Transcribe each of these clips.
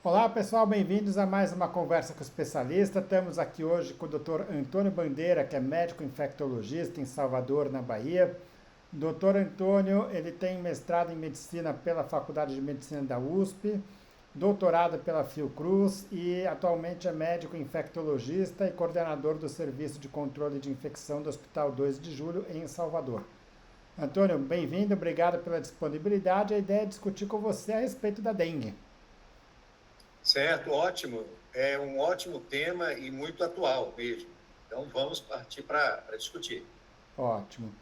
Olá pessoal, bem-vindos a mais uma conversa com o especialista. Estamos aqui hoje com o Dr. Antônio Bandeira, que é médico infectologista em Salvador, na Bahia. Dr. Antônio, ele tem mestrado em medicina pela Faculdade de Medicina da USP, doutorado pela Fiocruz e atualmente é médico infectologista e coordenador do Serviço de Controle de Infecção do Hospital 2 de Julho, em Salvador. Antônio, bem-vindo, obrigado pela disponibilidade. A ideia é discutir com você a respeito da dengue. Certo, ótimo. É um ótimo tema e muito atual mesmo. Então, vamos partir para discutir. Ótimo.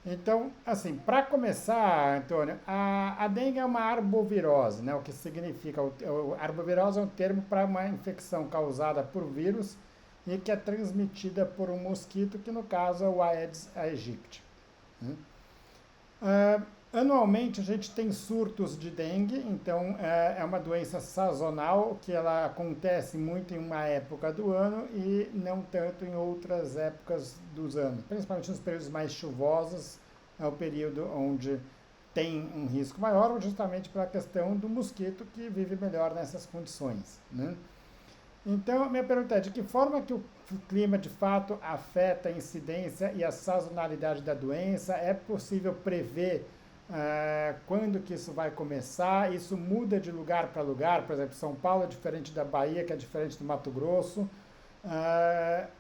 Então, assim, para começar, Antônio, a dengue é uma arbovirose, né? O que significa? Arbovirose é um termo para uma infecção causada por vírus e que é transmitida por um mosquito, que no caso é o Aedes aegypti. Né? Anualmente a gente tem surtos de dengue, então é uma doença sazonal que ela acontece muito em uma época do ano e não tanto em outras épocas dos anos, principalmente nos períodos mais chuvosos, é o período onde tem um risco maior, justamente pela questão do mosquito que vive melhor nessas condições, né? Então, minha pergunta é, de que forma que o clima de fato afeta a incidência e a sazonalidade da doença? É possível prever quando que isso vai começar? Isso muda de lugar para lugar? Por exemplo, São Paulo é diferente da Bahia, que é diferente do Mato Grosso.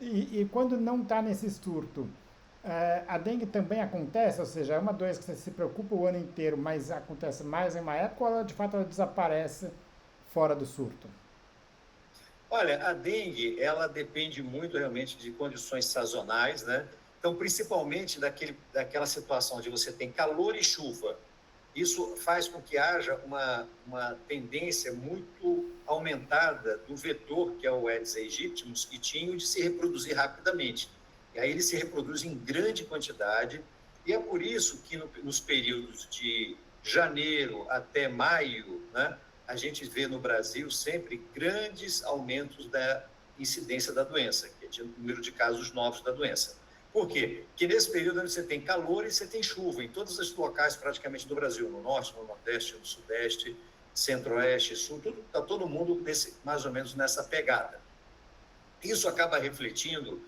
E quando não está nesse surto, a dengue também acontece? Ou seja, é uma doença que você se preocupa o ano inteiro, mas acontece mais em uma época ou ela, de fato ela desaparece fora do surto? Olha, a dengue, ela depende muito realmente de condições sazonais, né? Então, principalmente daquela situação de você tem calor e chuva. Isso faz com que haja uma tendência muito aumentada do vetor, que é o Aedes aegypti, mosquitinho, de se reproduzir rapidamente. E aí ele se reproduz em grande quantidade, e é por isso que nos períodos de janeiro até maio, né, a gente vê no Brasil sempre grandes aumentos da incidência da doença, que é de número de casos novos da doença. Por quê? Porque nesse período você tem calor e você tem chuva em todos os locais praticamente do Brasil, no norte, no nordeste, no sudeste, centro-oeste, sul, está todo mundo mais ou menos nessa pegada. Isso acaba refletindo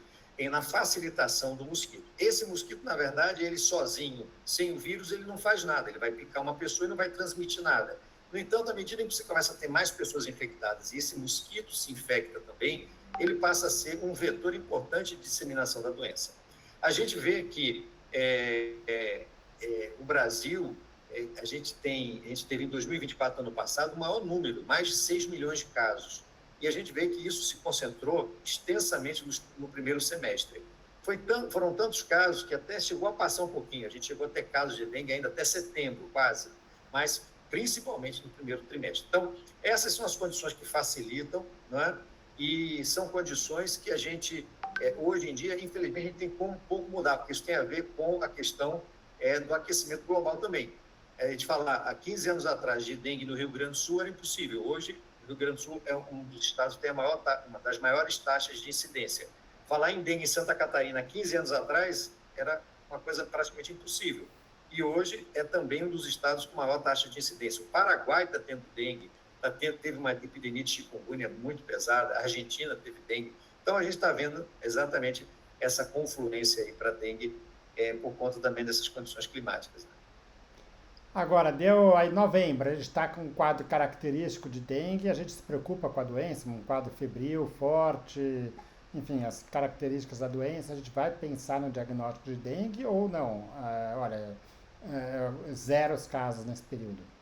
na facilitação do mosquito. Esse mosquito, na verdade, ele sozinho, sem o vírus, ele não faz nada, ele vai picar uma pessoa e não vai transmitir nada. No entanto, à medida em que você começa a ter mais pessoas infectadas e esse mosquito se infecta também, ele passa a ser um vetor importante de disseminação da doença. A gente vê que o Brasil, a gente teve em 2024, ano passado, o maior número, mais de 6 milhões de casos. E a gente vê que isso se concentrou extensamente no primeiro semestre. Foram tantos casos que até chegou a passar um pouquinho. A gente chegou a ter casos de dengue ainda até setembro, quase. Mas principalmente no primeiro trimestre. Então, essas são as condições que facilitam, não é? E são condições que a gente, hoje em dia, infelizmente, a gente tem como um pouco mudar, porque isso tem a ver com a questão do aquecimento global também. A gente falar, há 15 anos atrás, de dengue no Rio Grande do Sul era impossível. Hoje, o Rio Grande do Sul é um dos estados que tem uma das maiores taxas de incidência. Falar em dengue em Santa Catarina há 15 anos atrás era uma coisa praticamente impossível. E hoje é também um dos estados com maior taxa de incidência. O Paraguai está tendo dengue, teve uma epidemia de chikungunya muito pesada, a Argentina teve dengue. Então, a gente está vendo exatamente essa confluência aí para dengue por conta também dessas condições climáticas. Né? Agora, deu aí novembro, a gente está com um quadro característico de dengue, a gente se preocupa com a doença, um quadro febril, forte, enfim, as características da doença, a gente vai pensar no diagnóstico de dengue ou não? Olha, zero os casos nesse período.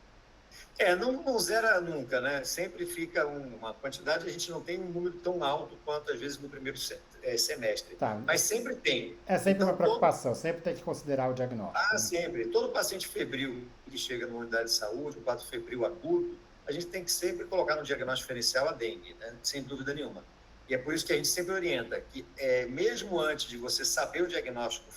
Não zera nunca, né? Sempre fica uma quantidade, a gente não tem um número tão alto quanto às vezes no primeiro semestre, Tá, mas sempre tem. é sempre uma Então, preocupação, sempre tem que considerar o diagnóstico, né? sempre. Todo paciente febril que chega numa unidade de saúde, um quadro febril agudo, a gente tem que sempre colocar no diagnóstico diferencial a dengue, né? Sem dúvida nenhuma. E é por isso que a gente sempre orienta que, mesmo antes de você saber o diagnóstico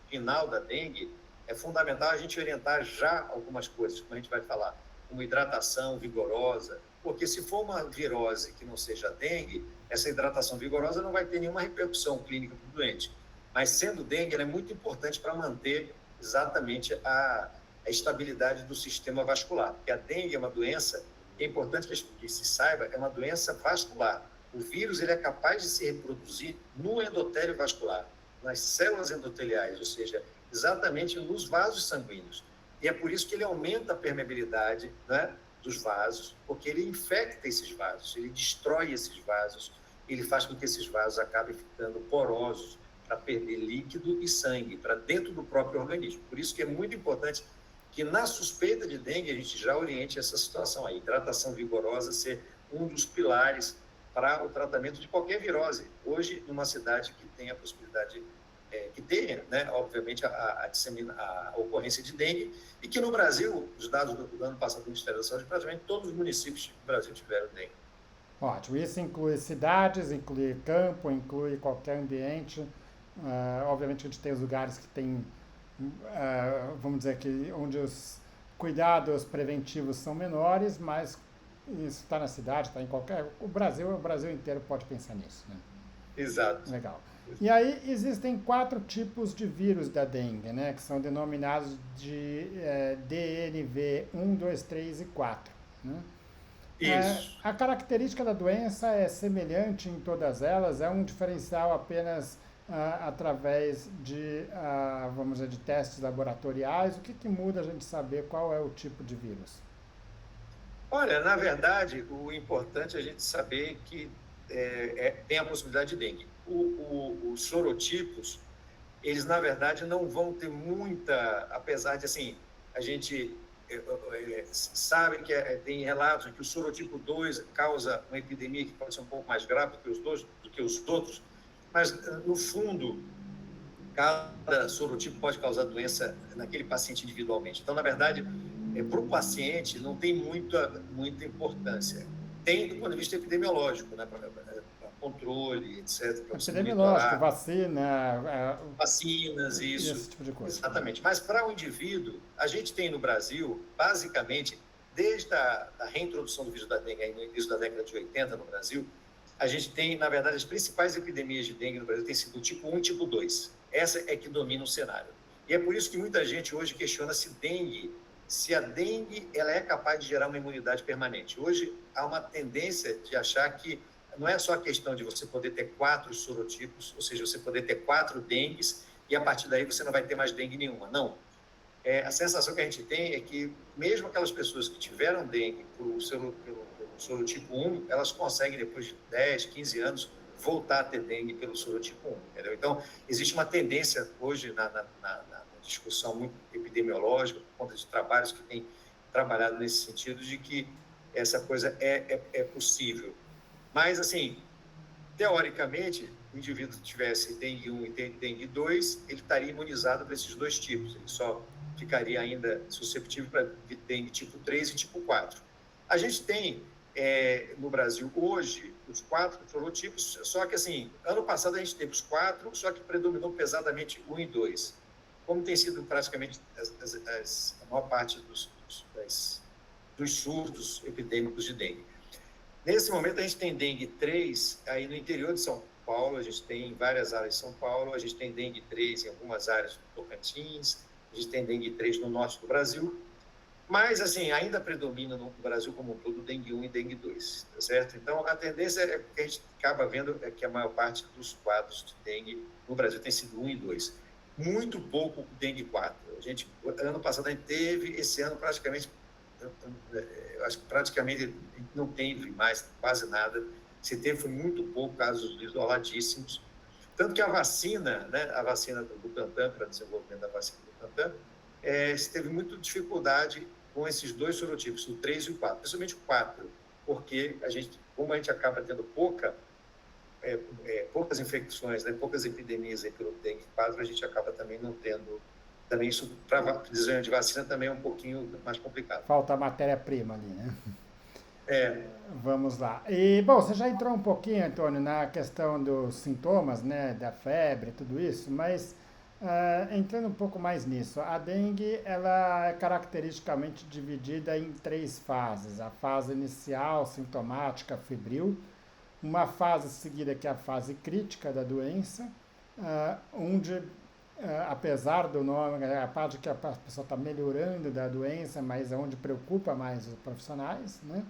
final da dengue, é fundamental a gente orientar já algumas coisas, como a gente vai falar, como hidratação vigorosa, porque se for uma virose que não seja dengue, essa hidratação vigorosa não vai ter nenhuma repercussão clínica para o doente. Mas sendo dengue, ela é muito importante para manter exatamente a estabilidade do sistema vascular, porque a dengue é uma doença é importante que se saiba, é uma doença vascular. O vírus ele é capaz de se reproduzir no endotélio vascular, nas células endoteliais, ou seja, exatamente nos vasos sanguíneos. E é por isso que ele aumenta a permeabilidade, né, dos vasos, porque ele infecta esses vasos, ele destrói esses vasos, ele faz com que esses vasos acabem ficando porosos para perder líquido e sangue para dentro do próprio organismo. Por isso que é muito importante que na suspeita de dengue a gente já oriente essa situação aí. Hidratação vigorosa ser um dos pilares para o tratamento de qualquer virose. Hoje, numa cidade que tem a possibilidade, que tenha, né, obviamente, a ocorrência de dengue, e que no Brasil, os dados do ano passado do Ministério da Saúde, praticamente todos os municípios do Brasil tiveram dengue. Ótimo. Isso inclui cidades, inclui campo, inclui qualquer ambiente. Obviamente a gente tem os lugares que tem, vamos dizer que onde os cuidados preventivos são menores, mas isso está na cidade, está em qualquer. O Brasil inteiro pode pensar nisso, né? Exato. Legal. E aí existem 4 tipos de vírus da dengue, né, que são denominados de DNV 1, 2, 3 e 4. Né? Isso. A característica da doença é semelhante em todas elas, é um diferencial apenas através de, vamos dizer, de testes laboratoriais. O que muda a gente saber qual é o tipo de vírus? Olha, na verdade, o importante é a gente saber que tem a possibilidade de dengue. Os sorotipos, eles, na verdade, não vão ter muita, apesar de, assim, a gente sabe que tem relatos de que o sorotipo 2 causa uma epidemia que pode ser um pouco mais grave do que os outros, mas, no fundo, cada sorotipo pode causar doença naquele paciente individualmente. Então, na verdade, para o paciente não tem muita importância. Tem do ponto de vista epidemiológico, né, para controle, etc. Epidemiológico, vacina, vacinas, isso. Esse tipo de coisa. Exatamente. Mas para o indivíduo, a gente tem no Brasil, basicamente, desde a reintrodução do vírus da dengue no início da década de 80 no Brasil, a gente tem, na verdade, as principais epidemias de dengue no Brasil têm sido o tipo 1 e tipo 2. Essa é que domina o cenário. E é por isso que muita gente hoje questiona se a dengue ela é capaz de gerar uma imunidade permanente. Hoje há uma tendência de achar que não é só a questão de você poder ter 4 sorotipos, ou seja, você poder ter 4 dengues e a partir daí você não vai ter mais dengue nenhuma. Não. A sensação que a gente tem é que mesmo aquelas pessoas que tiveram dengue pelo sorotipo 1, elas conseguem depois de 10, 15 anos voltar a ter dengue pelo sorotipo 1. Entendeu? Então, existe uma tendência hoje na discussão muito epidemiológica, por conta de trabalhos que têm trabalhado nesse sentido, de que essa coisa é possível. Mas, assim, teoricamente, o indivíduo que tivesse dengue 1 e dengue 2, ele estaria imunizado para esses 2 tipos. Ele só ficaria ainda susceptível para dengue tipo 3 e tipo 4. A gente tem, no Brasil, hoje, os 4 sorotipos, só que, assim, ano passado a gente teve os 4, só que predominou pesadamente 1 e 2. Como tem sido praticamente a maior parte dos surtos epidêmicos de dengue. Nesse momento, a gente tem dengue 3 aí no interior de São Paulo, a gente tem em várias áreas de São Paulo, a gente tem dengue 3 em algumas áreas do Tocantins, a gente tem dengue 3 no norte do Brasil, mas, assim, ainda predomina no Brasil como um todo dengue 1 e dengue 2, tá certo? Então, a tendência é que a gente acaba vendo que a maior parte dos quadros de dengue no Brasil tem sido 1 e 2. Muito pouco dengue 4. Ano passado a gente teve, esse ano praticamente, eu acho que praticamente não teve mais quase nada. Se teve, foi muito pouco, casos isoladíssimos. Tanto que a vacina, né, a vacina do Butantan, para desenvolvimento da vacina do Butantan, teve muita dificuldade com esses 2 sorotipos, o 3 e o 4, principalmente o 4, porque como a gente acaba tendo poucas infecções, né, poucas epidemias aí pelo dengue 4, a gente acaba também não tendo. Também isso, para desenho de vacina, também é um pouquinho mais complicado. Falta matéria-prima ali, né? É. Vamos lá. E, bom, você já entrou um pouquinho, Antônio, na questão dos sintomas, né, da febre e tudo isso, mas entrando um pouco mais nisso, a dengue, ela é caracteristicamente dividida em 3 fases. A fase inicial, sintomática, febril, uma fase seguida que é a fase crítica da doença, onde, apesar do nome, a parte de que a pessoa está melhorando da doença, mas é onde preocupa mais os profissionais, né?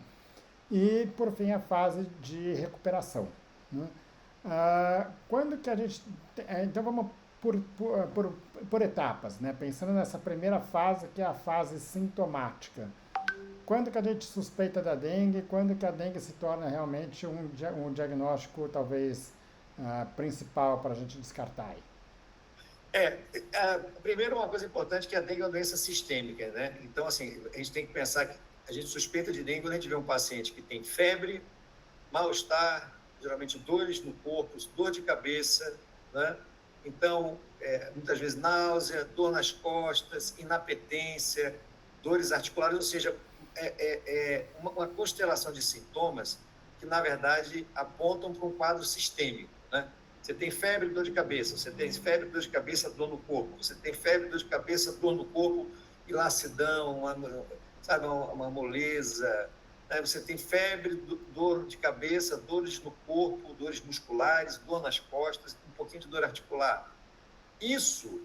e, por fim, a fase de recuperação, né? Quando que a gente... Então, vamos por etapas, né? Pensando nessa primeira fase, que é a fase sintomática. Quando que a gente suspeita da dengue? Quando que a dengue se torna realmente um diagnóstico, talvez, principal para a gente descartar aí? Primeiro, uma coisa importante que a dengue é uma doença sistêmica, né? Então, assim, a gente tem que pensar que a gente suspeita de dengue quando a gente vê um paciente que tem febre, mal-estar, geralmente dores no corpo, dor de cabeça, né? Então, muitas vezes náusea, dor nas costas, inapetência, dores articulares, ou seja, uma constelação de sintomas que, na verdade, apontam para um quadro sistêmico, né? Você tem febre, dor de cabeça, você tem febre, dor de cabeça, dor no corpo, você tem febre, dor de cabeça, dor no corpo e lacidão, uma moleza, né? Você tem febre, dor de cabeça, dores no corpo, dores musculares, dor nas costas, um pouquinho de dor articular. Isso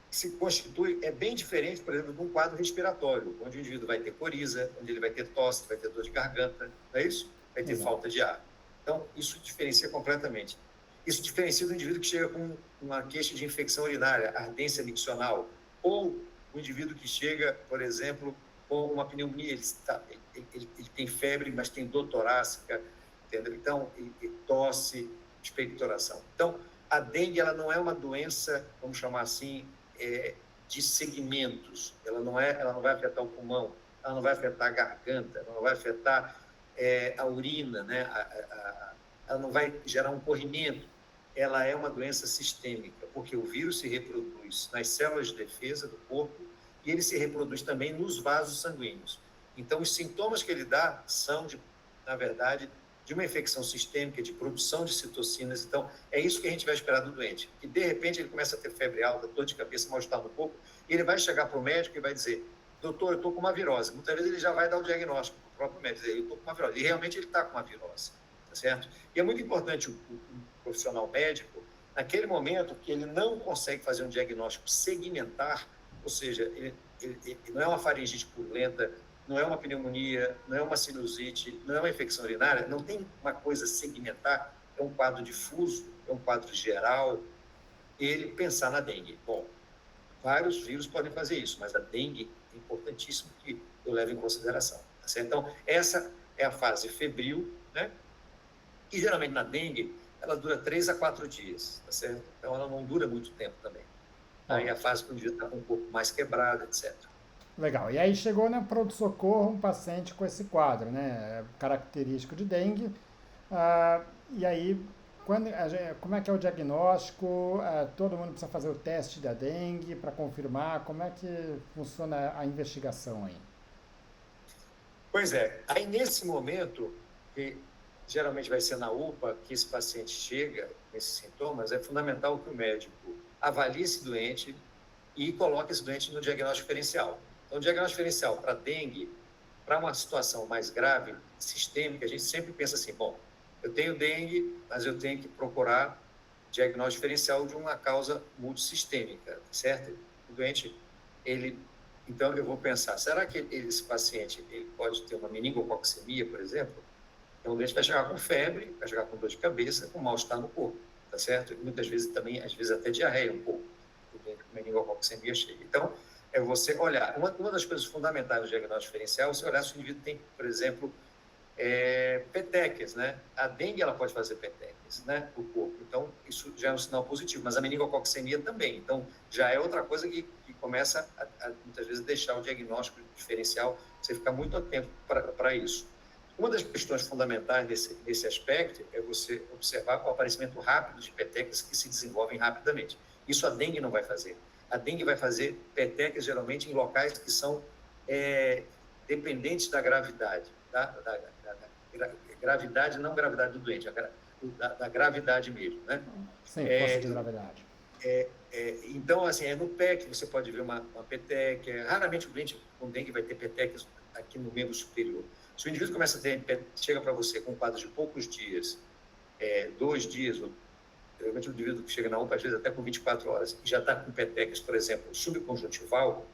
se constitui, é bem diferente, por exemplo, de um quadro respiratório, onde o indivíduo vai ter coriza, onde ele vai ter tosse, vai ter dor de garganta, não é isso? Vai ter falta de ar. Então, isso diferencia completamente. Isso diferencia do indivíduo que chega com uma queixa de infecção urinária, ardência miccional, ou o indivíduo que chega, por exemplo, com uma pneumonia, ele tem febre, mas tem dor torácica, entendeu? Então, tosse, expectoração. Então, a dengue, ela não é uma doença, vamos chamar assim, de segmentos. Ela não vai afetar o pulmão, ela não vai afetar a garganta, ela não vai afetar a urina, né? Ela não vai gerar um corrimento. Ela é uma doença sistêmica, porque o vírus se reproduz nas células de defesa do corpo e ele se reproduz também nos vasos sanguíneos. Então, os sintomas que ele dá são, na verdade, de uma infecção sistêmica, de produção de citocinas. Então, é isso que a gente vai esperar do doente. E, de repente, ele começa a ter febre alta, dor de cabeça, mal-estar no corpo, e ele vai chegar para o médico e vai dizer: doutor, eu estou com uma virose. Muitas vezes ele já vai dar o diagnóstico para o próprio médico, dizer: eu estou com uma virose. E realmente ele está com uma virose, tá certo? E é muito importante o profissional médico, naquele momento que ele não consegue fazer um diagnóstico segmentar, ou seja, ele não é uma faringite purulenta, não é uma pneumonia, não é uma sinusite, não é uma infecção urinária, não tem uma coisa segmentar, é um quadro difuso, é um quadro geral, ele pensar na dengue. Bom, vários vírus podem fazer isso, mas a dengue é importantíssimo que eu leve em consideração. Tá certo? Então, essa é a fase febril, né? E geralmente na dengue, ela dura 3 a 4 dias, tá certo? Então, ela não dura muito tempo também. Aí a fase que o indivíduo está com o corpo mais quebrado, etc. Legal. E aí chegou na pronto-socorro um paciente com esse quadro, né? Característico de dengue. E aí, como é que é o diagnóstico? Todo mundo precisa fazer o teste da dengue para confirmar? Como é que funciona a investigação aí? Pois é. Aí, nesse momento, que geralmente vai ser na UPA que esse paciente chega com esses sintomas, é fundamental que o médico avalie esse doente e coloque esse doente no diagnóstico diferencial. Então, o diagnóstico diferencial para dengue, para uma situação mais grave, sistêmica, a gente sempre pensa assim: bom, eu tenho dengue, mas eu tenho que procurar diagnóstico diferencial de uma causa multissistêmica, certo? O doente, então eu vou pensar, será que esse paciente ele pode ter uma meningococcemia, por exemplo? Então, o doente vai chegar com febre, vai chegar com dor de cabeça, com mal-estar no corpo, tá certo? E muitas vezes também, às vezes até diarreia um pouco, o doente com meningococcemia chega. Então, é você olhar. Uma das coisas fundamentais do diagnóstico diferencial é você olhar se o indivíduo tem, por exemplo, petequias, né? A dengue, ela pode fazer petequias, né, no corpo. Então, isso já é um sinal positivo, mas a meningococcemia também. Então, já é outra coisa que começa a muitas vezes, deixar o diagnóstico diferencial, você ficar muito atento para isso. Uma das questões fundamentais desse aspecto é você observar o aparecimento rápido de petequias que se desenvolvem rapidamente. Isso a dengue não vai fazer. A dengue vai fazer petequias, geralmente, em locais que são dependentes da gravidade, da gravidade, não gravidade do doente, da gravidade mesmo, né? Sim, força de gravidade. Então, assim, no pé que você pode ver uma petequia. Raramente o doente com dengue vai ter petequias aqui no membro superior. Se o indivíduo começa a ter, chega para você com um quadro de poucos dias, 2 dias, geralmente o indivíduo que chega na UPA, às vezes até com 24 horas, e já está com petequias, por exemplo, subconjuntival,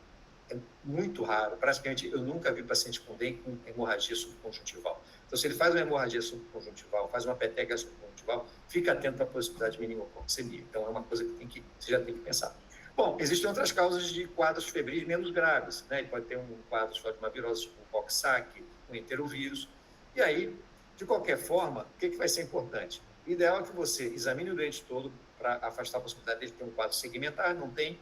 é muito raro. Praticamente, eu nunca vi paciente com dengue com hemorragia subconjuntival. Então, se ele faz uma hemorragia subconjuntival, faz uma peteca subconjuntival, fica atento à possibilidade de meningococcemia. Então, é uma coisa que você já tem que pensar. Bom, existem outras causas de quadros febris menos graves, né? Ele pode ter um quadro só de uma virose, tipo um Coxsackie, um enterovírus. E aí, de qualquer forma, o que vai ser importante? O ideal é que você examine o doente todo para afastar a possibilidade dele ter um quadro segmentar, não tem.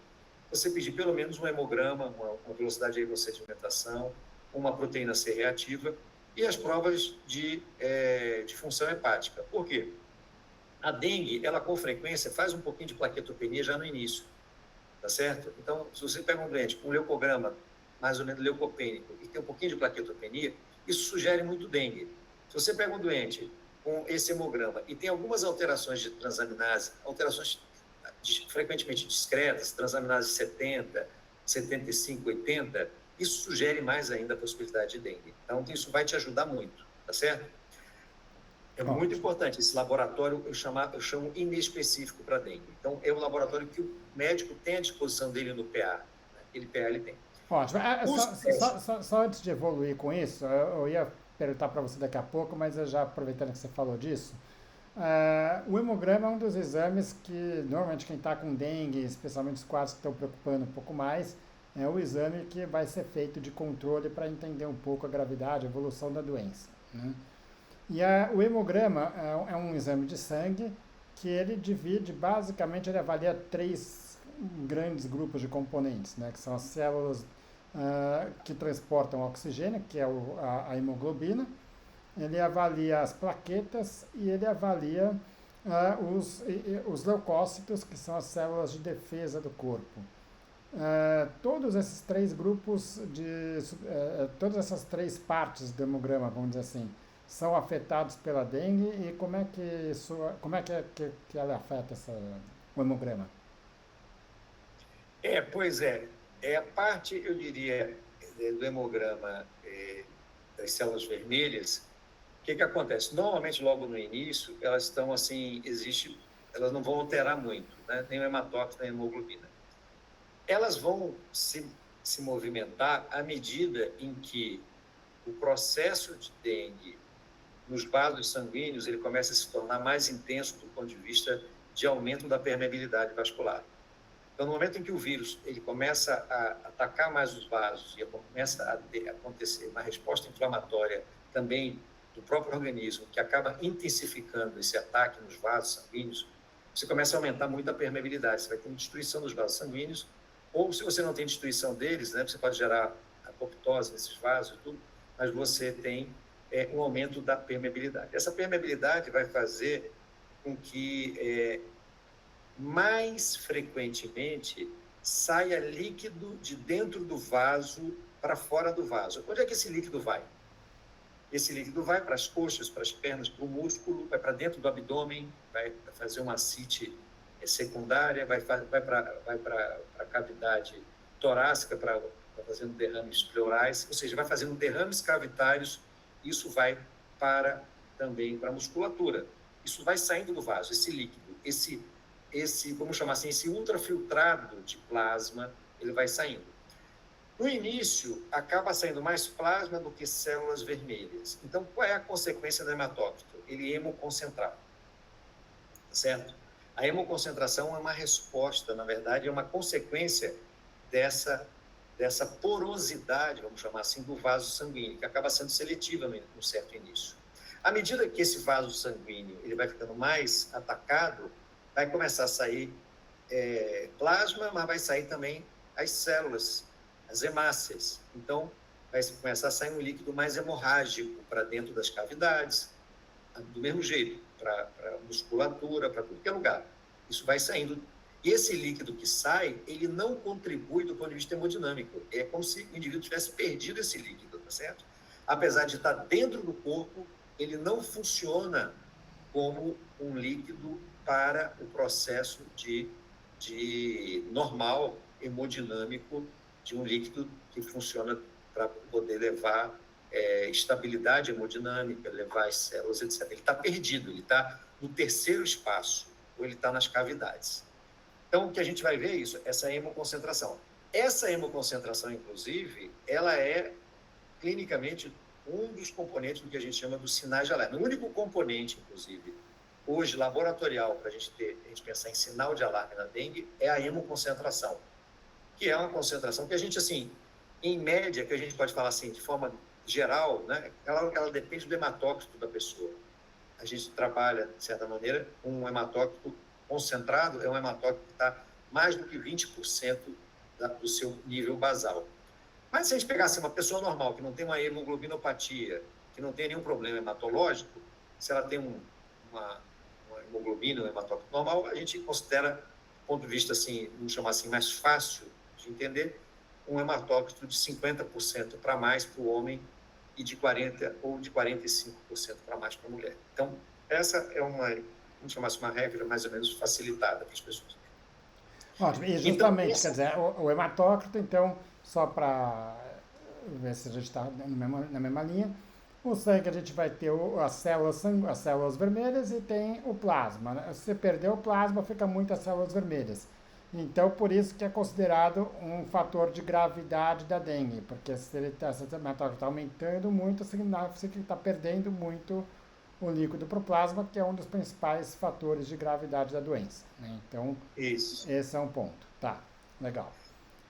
Você pedir pelo menos um hemograma, uma velocidade de sedimentação, uma proteína C reativa e as provas de função hepática. Por quê? A dengue, ela com frequência faz um pouquinho de plaquetopenia já no início, tá certo? Então, se você pega um doente com um leucograma mais ou menos leucopênico e tem um pouquinho de plaquetopenia, isso sugere muito dengue. Se você pega um doente com esse hemograma e tem algumas alterações de transaminase, alterações frequentemente discretas, transaminase 70, 75, 80, isso sugere mais ainda a possibilidade de dengue. Então, isso vai te ajudar muito, tá certo? É muito importante. Esse laboratório eu chamo inespecífico para dengue. Então, é um laboratório que o médico tem à disposição dele no PA. Aquele PA ele tem. Ótimo. Só antes de evoluir com isso, eu ia perguntar para você daqui a pouco, mas eu já aproveitando que você falou disso, o hemograma é um dos exames que normalmente quem está com dengue, especialmente os quadros que estão preocupando um pouco mais, é o exame que vai ser feito de controle para entender um pouco a gravidade, a evolução da doença, né? E o hemograma é um exame de sangue que ele divide, basicamente, ele avalia três grandes grupos de componentes, né, que são as células que transportam oxigênio, que é a hemoglobina, ele avalia as plaquetas e ele avalia os leucócitos, que são as células de defesa do corpo. Todos esses três grupos, todas essas três partes do hemograma, vamos dizer assim, são afetados pela dengue e como é que ela afeta o hemograma? Pois é. A parte, eu diria, do hemograma das células vermelhas, o que acontece? Normalmente, logo no início, elas estão assim, elas não vão alterar muito, né? Nem o hematócrito, nem a hemoglobina. Elas vão se movimentar à medida em que o processo de dengue nos vasos sanguíneos ele começa a se tornar mais intenso do ponto de vista de aumento da permeabilidade vascular. Então, no momento em que o vírus ele começa a atacar mais os vasos e começa a acontecer uma resposta inflamatória também do próprio organismo, que acaba intensificando esse ataque nos vasos sanguíneos, você começa a aumentar muito a permeabilidade. Você vai ter uma destruição dos vasos sanguíneos, ou se você não tem destruição deles, né, você pode gerar apoptose nesses vasos e tudo, mas você tem um aumento da permeabilidade. Essa permeabilidade vai fazer com que mais frequentemente saia líquido de dentro do vaso para fora do vaso. Onde é que esse líquido vai? Esse líquido vai para as coxas, para as pernas, para o músculo, vai para dentro do abdômen, vai fazer uma ascite secundária, vai para a cavidade torácica para fazendo derrames pleurais, ou seja, vai fazendo derrames cavitários. Isso vai também para a musculatura. Isso vai saindo do vaso, esse líquido, vamos chamar assim, esse ultrafiltrado de plasma, ele vai saindo. No início, acaba saindo mais plasma do que células vermelhas. Então, qual é a consequência do hematócrito? Ele é hemoconcentrado, certo? A hemoconcentração é uma resposta, na verdade, é uma consequência dessa porosidade, vamos chamar assim, do vaso sanguíneo, que acaba sendo seletiva no certo início. À medida que esse vaso sanguíneo ele vai ficando mais atacado, vai começar a sair plasma, mas vai sair também as células, as hemácias. Então, vai começar a sair um líquido mais hemorrágico para dentro das cavidades, do mesmo jeito, para a musculatura, para tudo que é lugar. Isso vai saindo. E esse líquido que sai, ele não contribui do ponto de vista hemodinâmico. É como se o indivíduo tivesse perdido esse líquido, tá certo? Apesar de estar dentro do corpo, ele não funciona como um líquido para o processo de normal hemodinâmico de um líquido que funciona para poder levar estabilidade hemodinâmica, levar as células, etc. Ele está perdido, ele está no terceiro espaço, ou ele está nas cavidades. Então, o que a gente vai ver é isso, essa hemoconcentração. Essa hemoconcentração, inclusive, ela é clinicamente um dos componentes do que a gente chama dos sinais de alerta. O único componente, inclusive, hoje, laboratorial, para a gente pensar em sinal de alarme na dengue, é a hemoconcentração, que é uma concentração que a gente, assim, em média, que a gente pode falar assim, de forma geral, né, ela depende do hematócrito da pessoa. A gente trabalha, de certa maneira, um hematócrito concentrado, é um hematócrito que está mais do que 20% do seu nível basal. Mas se a gente pegasse uma pessoa normal, que não tem uma hemoglobinopatia, que não tem nenhum problema hematológico, se ela tem uma hemoglobina, um hematócrito normal, a gente considera, do ponto de vista, assim, vamos chamar assim, mais fácil de entender, um hematócrito de 50% para mais para o homem e de 40% ou de 45% para mais para a mulher. Então, essa é vamos chamar assim, uma regra mais ou menos facilitada para as pessoas. Ótimo, e justamente, então, quer dizer, o hematócrito, então, só para ver se a gente está na mesma linha, o sangue a gente vai ter as células vermelhas e tem o plasma, né? Se você perder o plasma, fica muitas células vermelhas. Então, por isso que é considerado um fator de gravidade da dengue, porque se ele esse hematócrito está aumentando muito, significa que ele está perdendo muito o líquido para o plasma, que é um dos principais fatores de gravidade da doença, né? Então, esse é um ponto. Tá, legal.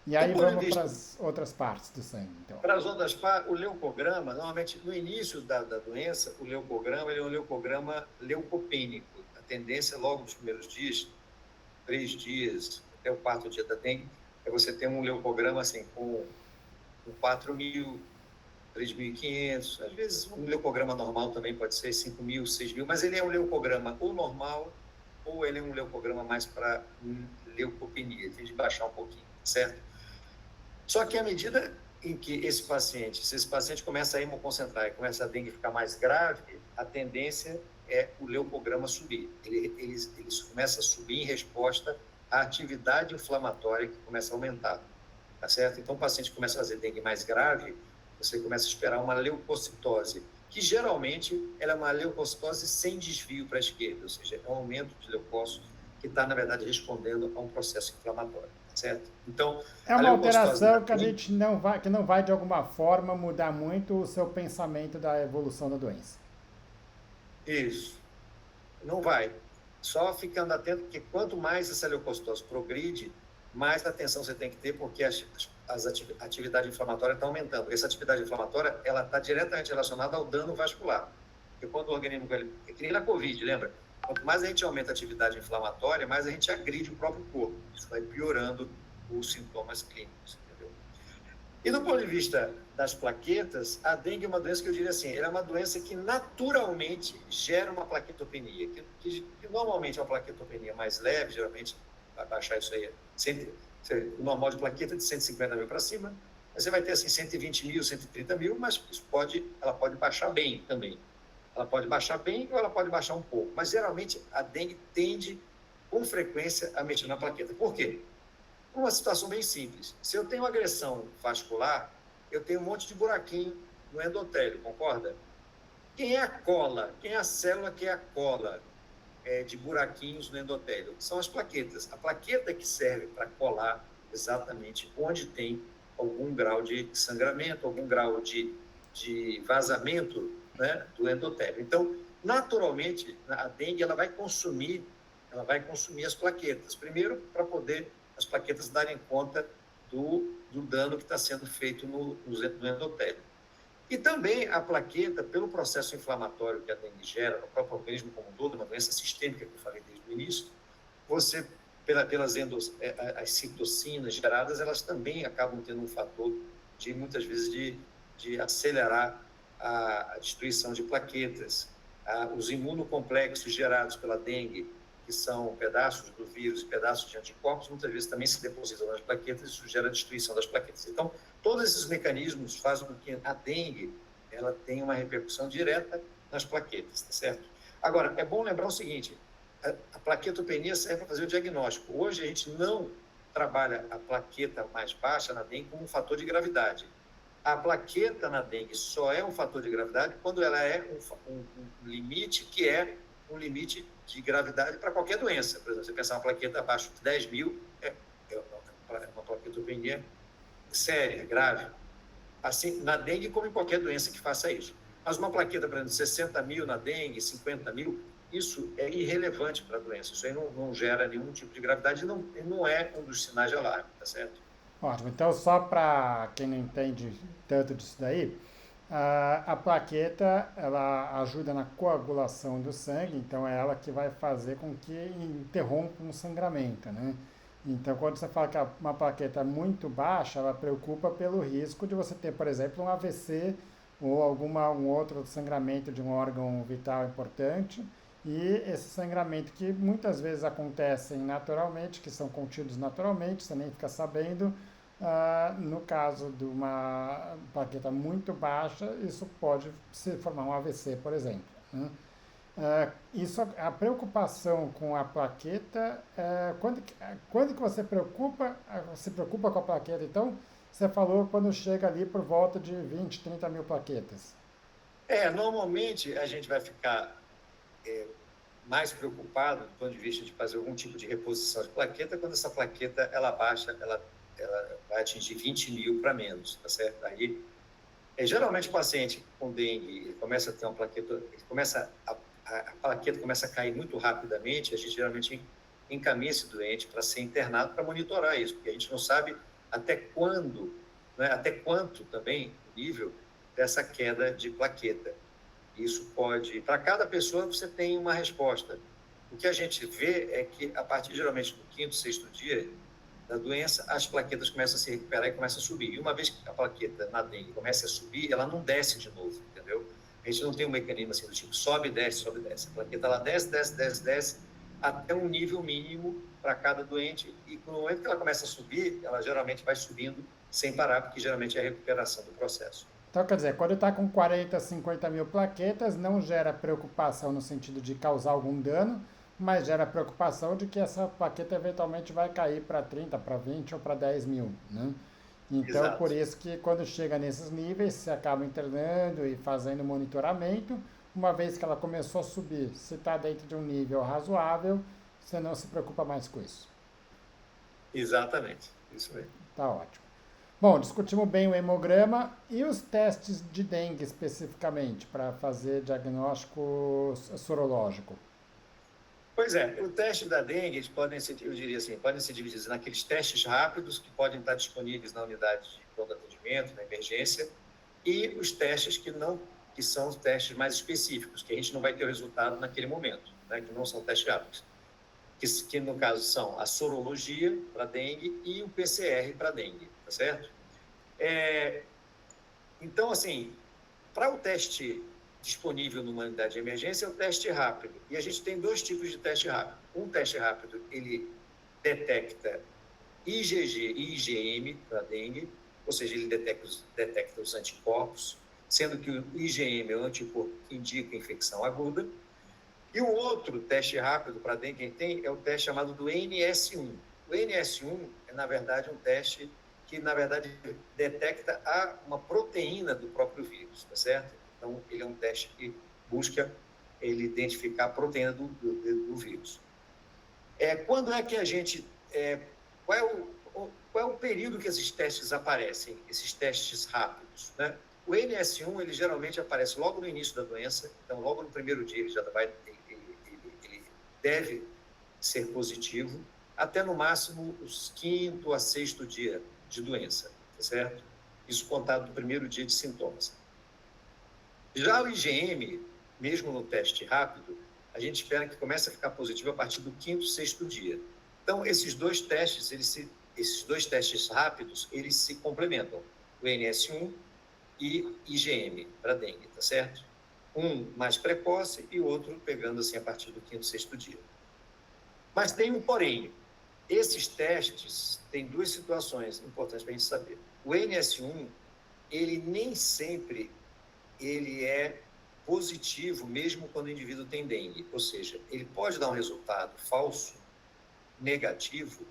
E aí vamos para as outras partes do sangue, então. Para as outras partes, o leucograma, normalmente, no início da doença, o leucograma ele é um leucograma leucopênico. A tendência, logo nos primeiros dias, 3 dias, até o 4º dia da dengue, é você ter um leucograma assim, com 4.000, 3.500, às vezes um leucograma normal também pode ser 5.000, 6.000, mas ele é um leucograma ou normal, ou ele é um leucograma mais para leucopenia, tem de baixar um pouquinho, certo? Só que à medida em que se esse paciente começa a hemoconcentrar e começa a dengue ficar mais grave, a tendência é o leucograma subir. Ele começa a subir em resposta à atividade inflamatória que começa a aumentar, tá certo? Então, o paciente começa a fazer dengue mais grave, você começa a esperar uma leucocitose, que geralmente ela é uma leucocitose sem desvio para a esquerda, ou seja, é um aumento de leucócitos que está, na verdade, respondendo a um processo inflamatório, certo? Então, é uma alteração que a gente não vai de alguma forma mudar muito o seu pensamento da evolução da doença. Isso, não vai. Só ficando atento, porque quanto mais essa leucocitose progride, mais atenção você tem que ter, porque a atividade inflamatória está aumentando. Essa atividade inflamatória ela está diretamente relacionada ao dano vascular. Porque quando o organismo... É que nem na Covid, lembra? Quanto mais a gente aumenta a atividade inflamatória, mais a gente agride o próprio corpo. Isso vai piorando os sintomas clínicos, entendeu? E do ponto de vista das plaquetas, a dengue é uma doença que eu diria assim, ela é uma doença que naturalmente gera uma plaquetopenia, que normalmente é uma plaquetopenia mais leve, geralmente vai baixar isso aí, o normal de plaqueta é de 150 mil para cima, mas você vai ter assim 120 mil, 130 mil, mas ela pode baixar bem também. Ela pode baixar bem ou ela pode baixar um pouco, mas geralmente a dengue tende com frequência a mexer na plaqueta. Por quê? Uma situação bem simples. Se eu tenho agressão vascular, eu tenho um monte de buraquinho no endotélio, concorda? Quem é a cola? Quem é a célula que é a cola de buraquinhos no endotélio? São as plaquetas. A plaqueta que serve para colar exatamente onde tem algum grau de sangramento, algum grau de vazamento, né, do endotélio. Então, naturalmente, a dengue ela vai consumir as plaquetas. Primeiro, para poder as plaquetas darem conta do dano que está sendo feito no endotélio. E também a plaqueta, pelo processo inflamatório que a dengue gera no próprio organismo como um todo, uma doença sistêmica que eu falei desde o início, você, as citocinas geradas, elas também acabam tendo um fator de, muitas vezes, de acelerar a destruição de plaquetas. Os imunocomplexos gerados pela dengue, que são pedaços do vírus, pedaços de anticorpos, muitas vezes também se depositam nas plaquetas e isso gera a destruição das plaquetas. Então, todos esses mecanismos fazem com que a dengue ela tenha uma repercussão direta nas plaquetas, tá certo? Agora, é bom lembrar o seguinte, a plaquetopenia serve para fazer o diagnóstico. Hoje a gente não trabalha a plaqueta mais baixa na dengue como um fator de gravidade. A plaqueta na dengue só é um fator de gravidade quando ela é um limite que é um limite de gravidade para qualquer doença. Por exemplo, você pensar uma plaqueta abaixo de 10 mil, é uma plaquetopenia séria, grave. assim, na dengue como em qualquer doença que faça isso. Mas uma plaqueta, por exemplo, de 60 mil na dengue, 50 mil, isso é irrelevante para a doença. Isso aí não gera nenhum tipo de gravidade e não é um dos sinais de alarme, tá certo? Ótimo. Então, só para quem não entende tanto disso daí, a plaqueta ela ajuda na coagulação do sangue, então é ela que vai fazer com que interrompa um sangramento, né? Então, quando você fala que uma plaqueta é muito baixa, ela preocupa pelo risco de você ter, por exemplo, um AVC ou um outro sangramento de um órgão vital importante. E esse sangramento que muitas vezes acontecem naturalmente, que são contidos naturalmente, você nem fica sabendo, no caso de uma plaqueta muito baixa, isso pode se formar um AVC, por exemplo, né? A preocupação com a plaqueta, quando que se preocupa com a plaqueta? Então, você falou quando chega ali por volta de 20, 30 mil plaquetas. Normalmente a gente vai ficar mais preocupado do ponto de vista de fazer algum tipo de reposição de plaqueta quando essa plaqueta ela baixa, ela vai atingir 20 mil para menos, tá certo? Aí, geralmente o paciente com dengue ele começa a ter uma plaqueta, a plaqueta começa a cair muito rapidamente, a gente geralmente encaminha esse doente para ser internado para monitorar isso, porque a gente não sabe até quando, né, até quanto também o nível dessa queda de plaqueta. Isso pode, para cada pessoa você tem uma resposta. O que a gente vê é que a partir geralmente do quinto, sexto dia da doença, as plaquetas começam a se recuperar e começam a subir. E uma vez que a plaqueta na dengue começa a subir, ela não desce de novo, entendeu? A gente não tem um mecanismo assim do tipo sobe, desce, sobe, desce. A plaqueta ela desce, desce, desce, desce até um nível mínimo para cada doente e no momento que ela começa a subir, ela geralmente vai subindo sem parar, porque geralmente é a recuperação do processo. Então, quer dizer, quando está com 40, 50 mil plaquetas, não gera preocupação no sentido de causar algum dano, mas gera preocupação de que essa plaqueta eventualmente vai cair para 30, para 20 ou para 10 mil, né? Então, por Exato. isso que quando chega nesses níveis, você acaba internando e fazendo monitoramento. Uma vez que ela começou a subir, se está dentro de um nível razoável, você não se preocupa mais com isso. Exatamente. Isso mesmo. Tá ótimo. Bom, discutimos bem o hemograma e os testes de dengue especificamente para fazer diagnóstico sorológico. Pois é, o teste da dengue, eles podem ser, eu diria assim, podem ser divididos naqueles testes rápidos que podem estar disponíveis na unidade de pronto atendimento, na emergência, e os testes que são os testes mais específicos, que a gente não vai ter o resultado naquele momento, né, que não são testes rápidos, que no caso são a sorologia para dengue e o PCR para dengue, tá certo? Então, assim, para o teste disponível numa unidade de emergência é o teste rápido. E a gente tem dois tipos de teste rápido. Um teste rápido, ele detecta IgG e IgM para dengue, ou seja, ele detecta os anticorpos, sendo que o IgM é o anticorpo que indica infecção aguda. E o outro teste rápido para dengue que a gente tem é o teste chamado do NS1. O NS1 é, na verdade, um teste que, na verdade, detecta uma proteína do próprio vírus, tá certo? Então, ele é um teste que busca ele identificar a proteína do vírus. Quando é que a gente... qual é o período que esses testes aparecem, esses testes rápidos, né? O NS1, ele geralmente aparece logo no início da doença, então logo no primeiro dia ele deve ser positivo, até no máximo os quinto a sexto dia de doença, tá certo? Isso contado do primeiro dia de sintomas. Já o IgM, mesmo no teste rápido, a gente espera que comece a ficar positivo a partir do quinto, sexto dia. Então, esses dois testes rápidos, eles se complementam, o NS1 e IgM para dengue, tá certo? Um mais precoce e o outro pegando assim a partir do quinto, sexto dia. Mas tem um porém. Esses testes têm duas situações importantes para a gente saber. O NS1, ele nem sempre ele é positivo, mesmo quando o indivíduo tem dengue. Ou seja, ele pode dar um resultado falso, negativo,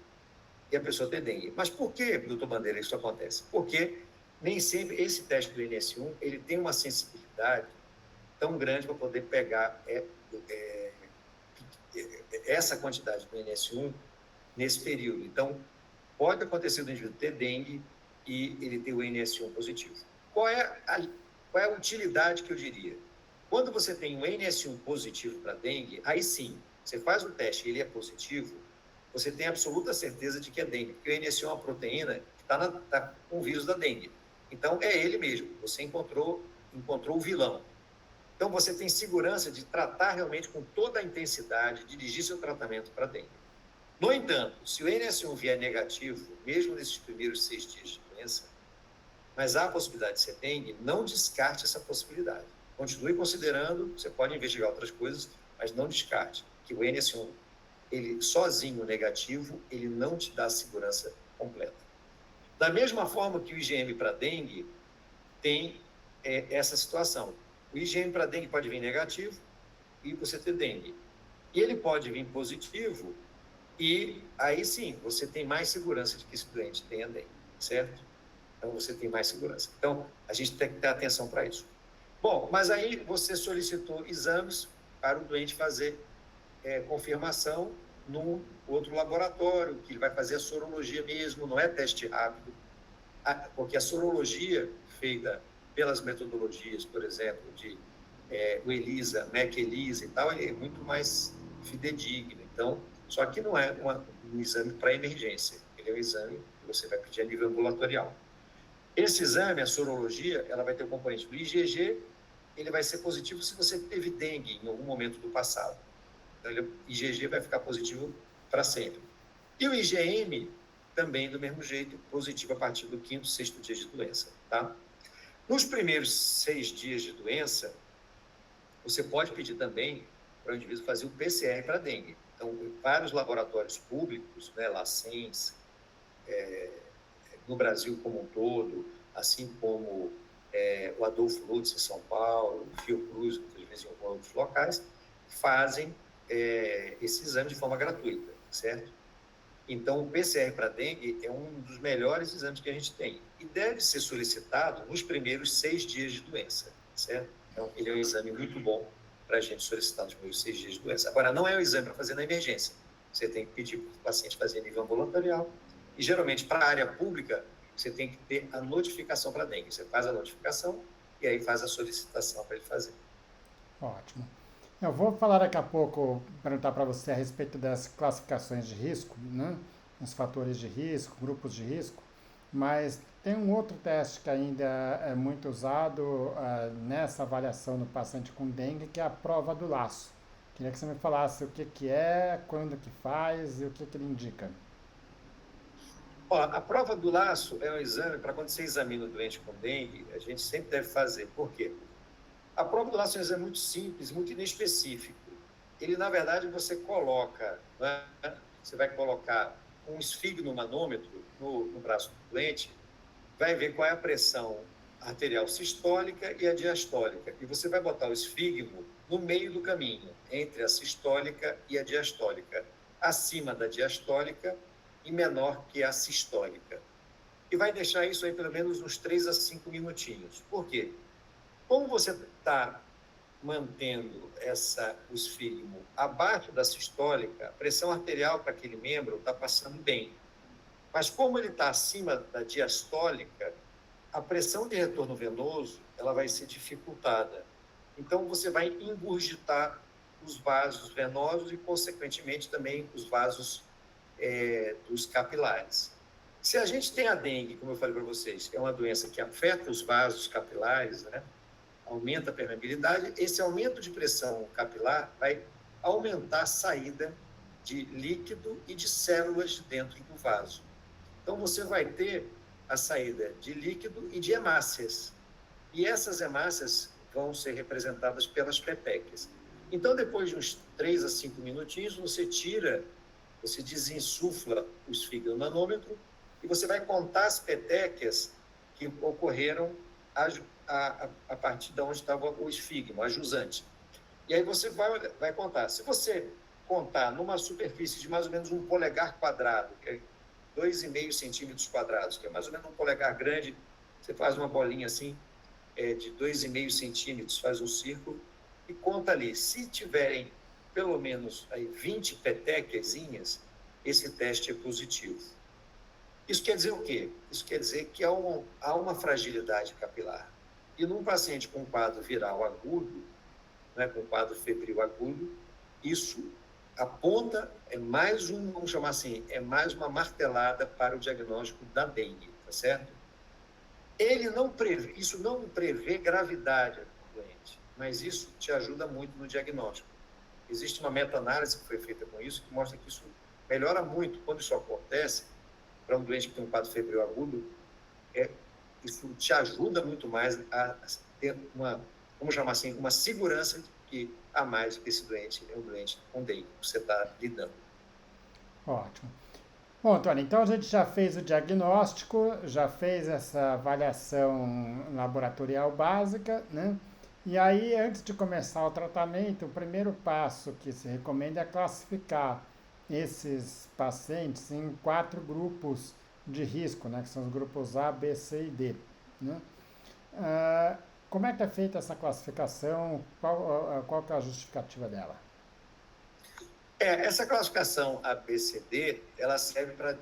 e a pessoa ter dengue. Mas por que, doutor Bandeira, isso acontece? Porque nem sempre esse teste do NS1 ele tem uma sensibilidade tão grande para poder pegar essa quantidade do NS1 nesse período. Então, pode acontecer do indivíduo ter dengue e ele ter o NS1 positivo. qual é a utilidade que eu diria? Quando você tem um NS1 positivo para dengue, aí sim, você faz o teste e ele é positivo, você tem absoluta certeza de que é dengue, porque o NS1 é uma proteína que está com o vírus da dengue. Então, é ele mesmo, você encontrou o vilão. Então, você tem segurança de tratar realmente com toda a intensidade, dirigir seu tratamento para dengue. No entanto, se o NS1 vier negativo, mesmo nesses primeiros 6 dias de doença, mas há a possibilidade de ser dengue, não descarte essa possibilidade. Continue considerando, você pode investigar outras coisas, mas não descarte que o NS1, ele sozinho negativo, ele não te dá segurança completa. Da mesma forma que o IgM para dengue tem essa situação. O IgM para dengue pode vir negativo e você ter dengue. E ele pode vir positivo e aí sim, você tem mais segurança de que esse doente tenha dengue, certo? Então você tem mais segurança. Então, a gente tem que ter atenção para isso. Bom, mas aí você solicitou exames para o doente fazer confirmação no outro laboratório, que ele vai fazer a sorologia mesmo, não é teste rápido, porque a sorologia feita pelas metodologias, por exemplo, de o ELISA, MEC ELISA e tal, ele é muito mais fidedigno. Então, só que não é um exame para emergência, ele é um exame que você vai pedir a nível ambulatorial. Esse exame, a sorologia, ela vai ter o componente do IgG, ele vai ser positivo se você teve dengue em algum momento do passado. Então, o IgG vai ficar positivo para sempre. E o IgM, também do mesmo jeito, positivo a partir do 5º, 6º dia de doença, tá? Nos primeiros 6 dias de doença, você pode pedir também para o indivíduo fazer o PCR para dengue. Então, vários laboratórios públicos, né, LACENS, no Brasil como um todo, assim como o Adolfo Lutz em São Paulo, o Fiocruz, muitas vezes em outros locais, fazem esse exame de forma gratuita, certo? Então, o PCR para dengue é um dos melhores exames que a gente tem e deve ser solicitado nos primeiros 6 dias de doença, certo? Então, ele é um exame muito bom para a gente solicitar nos primeiros 6 dias de doença. Agora, não é um exame para fazer na emergência. Você tem que pedir para o paciente fazer a nível ambulatorial e, geralmente, para a área pública, você tem que ter a notificação para dengue. Você faz a notificação e aí faz a solicitação para ele fazer. Ótimo. Eu vou falar daqui a pouco, perguntar para você a respeito das classificações de risco, né? Os fatores de risco, grupos de risco, mas tem um outro teste que ainda é muito usado nessa avaliação no paciente com dengue, que é a prova do laço. Queria que você me falasse o que é, quando que faz e o que ele indica. A prova do laço é um exame para quando você examina o doente com dengue, a gente sempre deve fazer. Por quê? A prova do laço é um exame muito simples, muito inespecífico. Ele, na verdade, você coloca, né? Você vai colocar um esfigmomanômetro no braço do doente, vai ver qual é a pressão arterial sistólica e a diastólica. E você vai botar o esfigmo no meio do caminho, entre a sistólica e a diastólica, acima da diastólica e menor que a sistólica. E vai deixar isso aí pelo menos uns 3 a 5 minutinhos. Por quê? Como você está mantendo o esfigmo abaixo da sistólica, a pressão arterial para aquele membro está passando bem. Mas como ele está acima da diastólica, a pressão de retorno venoso ela vai ser dificultada. Então, você vai engurgitar os vasos venosos e, consequentemente, também os vasos dos capilares. Se a gente tem a dengue, como eu falei para vocês, é uma doença que afeta os vasos capilares, né? Aumenta a permeabilidade, esse aumento de pressão capilar vai aumentar a saída de líquido e de células de dentro do vaso. Então, você vai ter a saída de líquido e de hemácias. E essas hemácias vão ser representadas pelas petecas. Então, depois de uns 3 a 5 minutinhos, você desinsufla o esfigmomanômetro e você vai contar as petecas que ocorreram a partir de onde estava o esfigmo, a jusante. E aí você vai contar. Se você contar numa superfície de mais ou menos um polegar quadrado, que é 2,5 centímetros quadrados, que é mais ou menos um polegar grande, você faz uma bolinha assim, de 2,5 centímetros, faz um círculo e conta ali. Se tiverem pelo menos aí 20 petequezinhas, esse teste é positivo. Isso quer dizer o quê? Isso quer dizer que há uma fragilidade capilar. E num paciente com quadro viral agudo, né, com quadro febril agudo, isso aponta, vamos chamar assim, é mais uma martelada para o diagnóstico da dengue, tá certo? Isso não prevê gravidade do doente, mas isso te ajuda muito no diagnóstico. Existe uma meta-análise que foi feita com isso, que mostra que isso melhora muito quando isso acontece, para um doente que tem um quadro febril agudo, isso te ajuda muito mais a ter vamos chamar assim, uma segurança de que a mais que esse doente é um doente com dengue, que você está lidando. Ótimo. Bom, Tony, então a gente já fez o diagnóstico, já fez essa avaliação laboratorial básica, né? E aí, antes de começar o tratamento, o primeiro passo que se recomenda é classificar esses pacientes em 4 grupos de risco, né? Que são os grupos A, B, C e D, né? Ah, como é que é feita essa classificação? Qual que é a justificativa dela? Essa classificação ABCD, ela serve para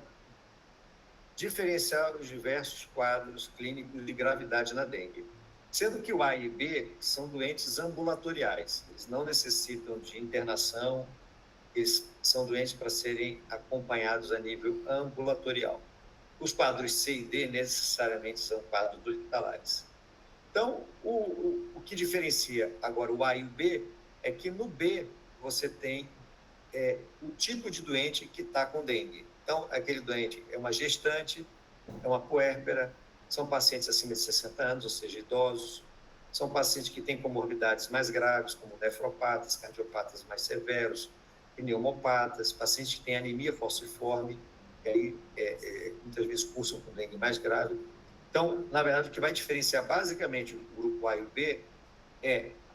diferenciar os diversos quadros clínicos de gravidade na dengue. Sendo que o A e B são doentes ambulatoriais, eles não necessitam de internação, eles são doentes para serem acompanhados a nível ambulatorial. Os quadros C e D necessariamente são quadros hospitalares. Então, o que diferencia agora o A e o B é que no B você tem o tipo de doente que está com dengue. Então, aquele doente é uma gestante, é uma puérpera, são pacientes acima de 60 anos, ou seja, idosos, são pacientes que têm comorbidades mais graves, como nefropatas, cardiopatas mais severos, pneumopatas, pacientes que têm anemia falciforme, que aí muitas vezes cursam com dengue mais grave. Então, na verdade, o que vai diferenciar basicamente o grupo A e o B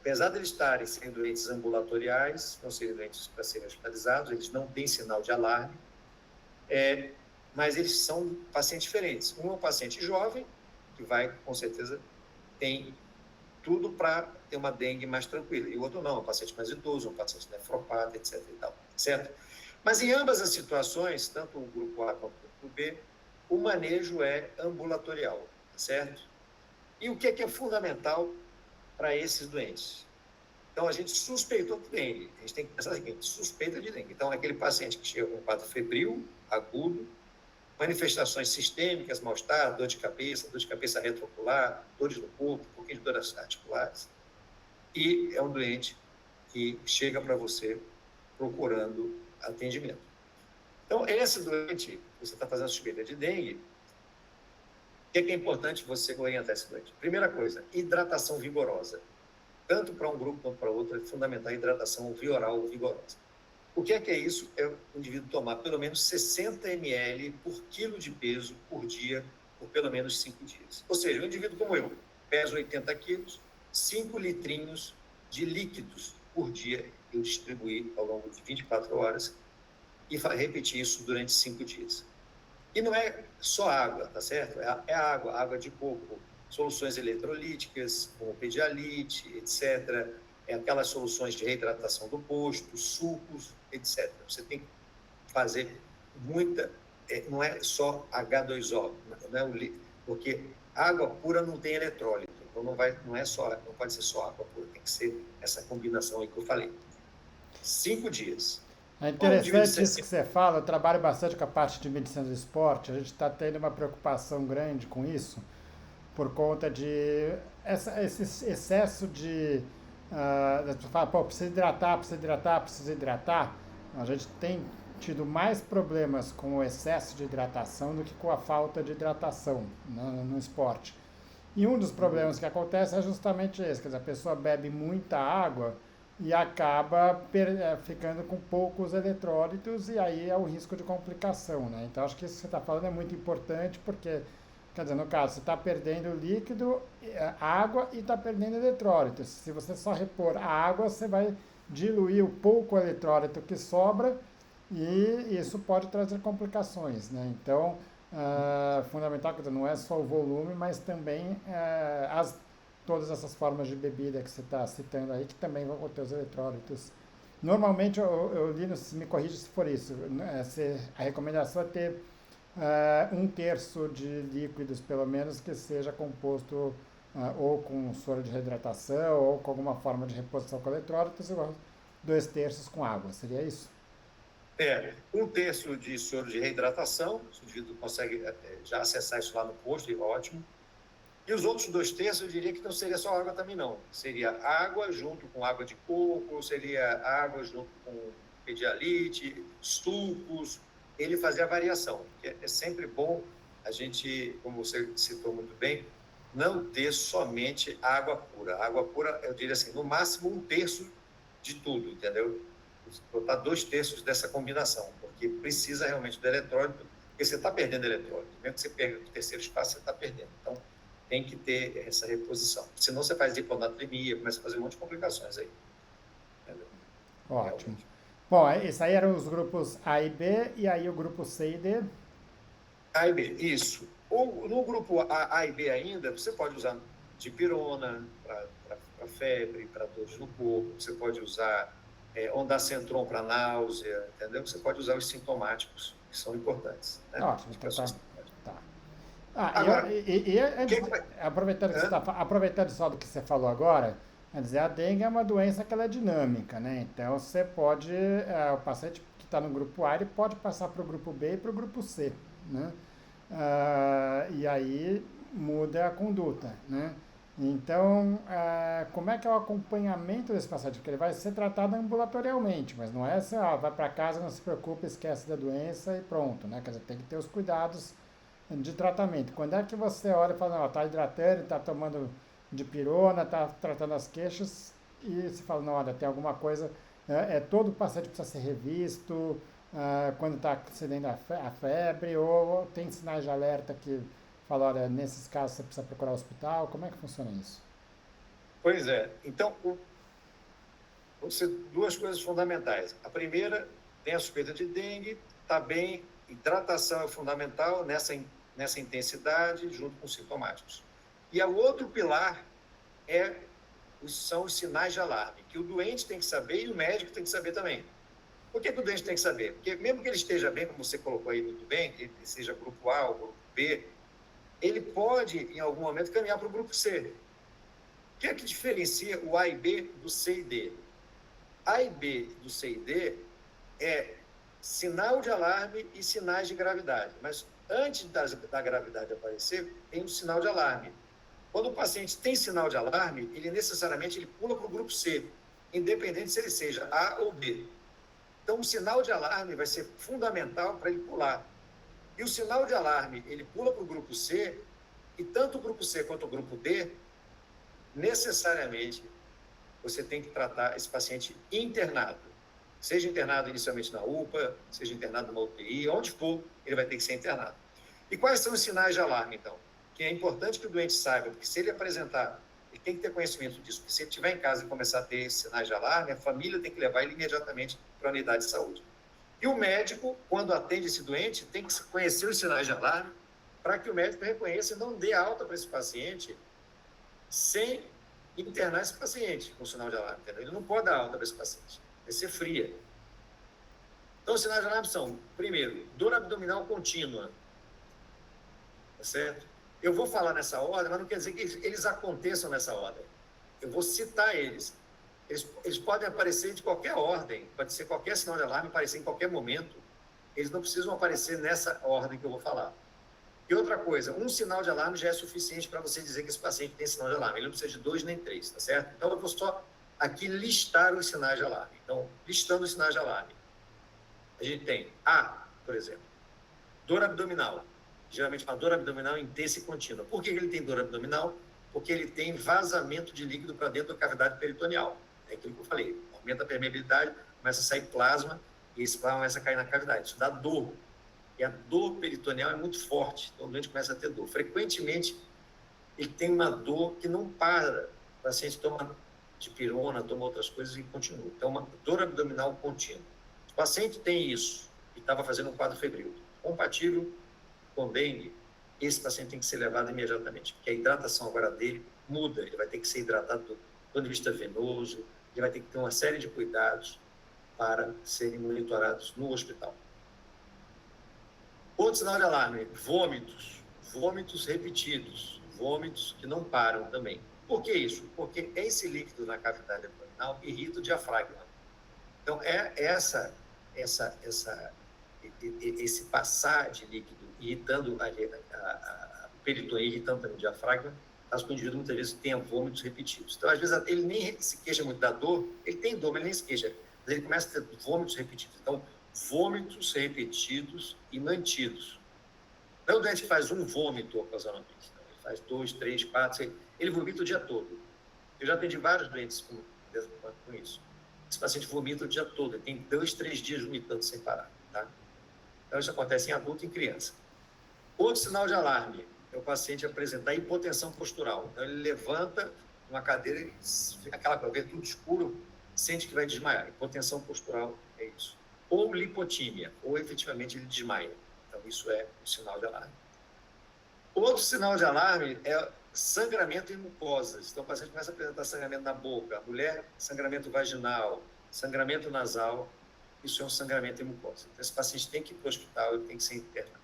apesar de eles estarem sendo doentes ambulatoriais, não serem doentes para serem hospitalizados, eles não têm sinal de alarme, mas eles são pacientes diferentes. Um é um paciente jovem, que vai, com certeza, tem tudo para ter uma dengue mais tranquila, e o outro não, é um paciente mais idoso, um paciente nefropata, etc. E tal, certo? Mas em ambas as situações, tanto o grupo A quanto o grupo B, o manejo é ambulatorial, certo? E o que é fundamental para esses doentes? Então, a gente suspeitou de dengue. A gente tem que pensar o seguinte: suspeita de dengue. Então, aquele paciente que chega com quadro febril, agudo, manifestações sistêmicas, mal-estar, dor de cabeça retroocular, dores no corpo, um pouquinho de dores articulares, e é um doente que chega para você procurando atendimento. Então, esse doente, você está fazendo suspeita de dengue, o que é importante você orientar esse doente? Primeira coisa, hidratação vigorosa. Tanto para um grupo quanto para outro, é fundamental a hidratação vioral vigorosa. O que é isso? É o indivíduo tomar pelo menos 60 ml por quilo de peso por dia, por pelo menos 5 dias. Ou seja, um indivíduo como eu, pesa 80 quilos, 5 litrinhos de líquidos por dia eu distribuí ao longo de 24 horas e repetir isso durante 5 dias. E não é só água, tá certo? É água de coco, soluções eletrolíticas, como pedialite, etc. Aquelas soluções de reidratação do posto, sucos, etc. Você tem que fazer muita... não é só H2O, não é porque água pura não tem eletrólito. Então, não pode ser só água pura, tem que ser essa combinação aí que eu falei. 5 dias. É interessante isso que você fala, eu trabalho bastante com a parte de medicina do esporte, a gente está tendo uma preocupação grande com isso, por conta de esse excesso de... as pessoas falam, pô, precisa hidratar. A gente tem tido mais problemas com o excesso de hidratação do que com a falta de hidratação no esporte. E um dos problemas que acontece é justamente esse, quer dizer, a pessoa bebe muita água e acaba ficando com poucos eletrólitos e aí é o risco de complicação, né? Então, acho que isso que você está falando é muito importante porque, quer dizer, no caso, você está perdendo líquido, água e está perdendo eletrólitos. Se você só repor a água, você vai diluir o pouco eletrólito que sobra e isso pode trazer complicações, né? Então, fundamental, quer dizer, não é só o volume, mas também todas essas formas de bebida que você está citando aí, que também vão conter os eletrólitos. Normalmente, eu li, me corrija se for isso, a recomendação é ter um terço de líquidos, pelo menos, que seja composto ou com soro de reidratação ou com alguma forma de reposição com eletrólitos, e dois terços com água. Seria isso? Um terço de soro de reidratação, se o indivíduo consegue já acessar isso lá no posto, ótimo. E os outros dois terços, eu diria que não seria só água também, não. Seria água junto com água de coco, seria água junto com pedialite, sucos. Ele fazia a variação. É sempre bom a gente, como você citou muito bem, não ter somente água pura. A água pura, eu diria assim, no máximo um terço de tudo, entendeu? Botar dois terços dessa combinação, porque precisa realmente do eletrólito, porque você está perdendo eletrólito. Mesmo que você perca o terceiro espaço, você está perdendo. Então, tem que ter essa reposição. Senão você faz hiponatremia, começa a fazer um monte de complicações aí. Entendeu? Ótimo. Realmente. Bom, esses aí eram os grupos A e B, e aí o grupo C e D? A e B, isso. Ou no grupo A e B ainda, você pode usar dipirona para febre, para dores no corpo, você pode usar ondacentron para náusea, entendeu? Você pode usar os sintomáticos, que são importantes. Né? Ótimo, então tá. Agora, Aproveitando, aproveitando só do que você falou agora, quer dizer, a dengue é uma doença que ela é dinâmica, né? Então você pode, o paciente que está no grupo A, ele pode passar para o grupo B e para o grupo C, né? E aí muda a conduta, né? Então, como é que é o acompanhamento desse paciente? Porque ele vai ser tratado ambulatorialmente, mas não é assim, vai para casa, não se preocupe, esquece da doença e pronto, né? Quer dizer, tem que ter os cuidados de tratamento. Quando é que você olha e fala, não, está hidratando, está tomando dipirona, está tratando as queixas, e se fala, não, olha, tem alguma coisa, todo paciente precisa ser revisto, quando está cedendo a febre, ou tem sinais de alerta que falam, olha, nesses casos você precisa procurar o hospital, como é que funciona isso? Pois é. Então, vão ser duas coisas fundamentais. A primeira, tem a suspeita de dengue, está bem, hidratação é fundamental nessa intensidade, junto com os sintomáticos. E o outro pilar são os sinais de alarme, que o doente tem que saber e o médico tem que saber também. Por que o doente tem que saber? Porque mesmo que ele esteja bem, como você colocou aí muito bem, ele seja grupo A ou grupo B, ele pode, em algum momento, caminhar para o grupo C. O que é que diferencia o A e B do C e D? A e B do C e D é sinal de alarme e sinais de gravidade. Mas antes da gravidade aparecer, tem um sinal de alarme. Quando o paciente tem sinal de alarme, ele necessariamente pula para o grupo C, independente se ele seja A ou B. Então, o sinal de alarme vai ser fundamental para ele pular. E o sinal de alarme, ele pula para o grupo C, e tanto o grupo C quanto o grupo D, necessariamente, você tem que tratar esse paciente internado. Seja internado inicialmente na UPA, seja internado numa UTI, onde for, ele vai ter que ser internado. E quais são os sinais de alarme, então? Que é importante que o doente saiba, porque se ele apresentar, ele tem que ter conhecimento disso, porque se ele estiver em casa e começar a ter esses sinais de alarme, a família tem que levar ele imediatamente para a unidade de saúde. E o médico, quando atende esse doente, tem que conhecer os sinais de alarme para que o médico reconheça e não dê alta para esse paciente sem internar esse paciente com sinal de alarme. Entendeu? Ele não pode dar alta para esse paciente. Vai ser fria. Então, os sinais de alarme são, primeiro, dor abdominal contínua. Tá certo? Eu vou falar nessa ordem, mas não quer dizer que eles aconteçam nessa ordem. Eu vou citar eles. Eles podem aparecer de qualquer ordem, pode ser qualquer sinal de alarme, aparecer em qualquer momento. Eles não precisam aparecer nessa ordem que eu vou falar. E outra coisa, um sinal de alarme já é suficiente para você dizer que esse paciente tem sinal de alarme. Ele não precisa de 2 nem 3, tá certo? Então, eu vou só aqui listar os sinais de alarme. Então, listando os sinais de alarme. A gente tem A, por exemplo, dor abdominal. Geralmente uma dor abdominal intensa e contínua. Por que ele tem dor abdominal? Porque ele tem vazamento de líquido para dentro da cavidade peritoneal. É aquilo que eu falei. Aumenta a permeabilidade, começa a sair plasma e esse plasma começa a cair na cavidade. Isso dá dor. E a dor peritoneal é muito forte. Então o doente começa a ter dor. Frequentemente, ele tem uma dor que não para. O paciente toma dipirona, toma outras coisas e continua. Então, uma dor abdominal contínua. Se o paciente tem isso e estava fazendo um quadro febril compatível com dengue, esse paciente tem que ser levado imediatamente, porque a hidratação agora dele muda, ele vai ter que ser hidratado do ponto de vista venoso, ele vai ter que ter uma série de cuidados para serem monitorados no hospital. Outro sinal de alarme, vômitos repetidos, vômitos que não param também. Por que isso? Porque esse líquido na cavidade abdominal irrita o diafragma. Então, esse passar de líquido irritando o peritônio, irritando também o diafragma, faz com que o indivíduo muitas vezes tenha vômitos repetidos. Então, às vezes, ele nem se queixa muito da dor, ele tem dor, mas ele nem se queixa. Mas ele começa a ter vômitos repetidos. Então, vômitos repetidos e mantidos. Não é o doente que faz um vômito ocasionalmente. Ele faz 2, 3, 4, 6. Ele vomita o dia todo. Eu já atendi vários doentes com isso. Esse paciente vomita o dia todo. Ele tem 2, 3 dias vomitando sem parar. Tá? Então, isso acontece em adulto e em criança. Outro sinal de alarme é o paciente apresentar hipotensão postural. Então, ele levanta uma cadeira e aquela coisa, vê tudo escuro, sente que vai desmaiar. Hipotensão postural é isso. Ou lipotímia, ou efetivamente ele desmaia. Então, isso é um sinal de alarme. Outro sinal de alarme é sangramento em mucosas. Então, o paciente começa a apresentar sangramento na boca. A mulher, sangramento vaginal, sangramento nasal. Isso é um sangramento em mucosa. Então, esse paciente tem que ir para o hospital, ele tem que ser internado.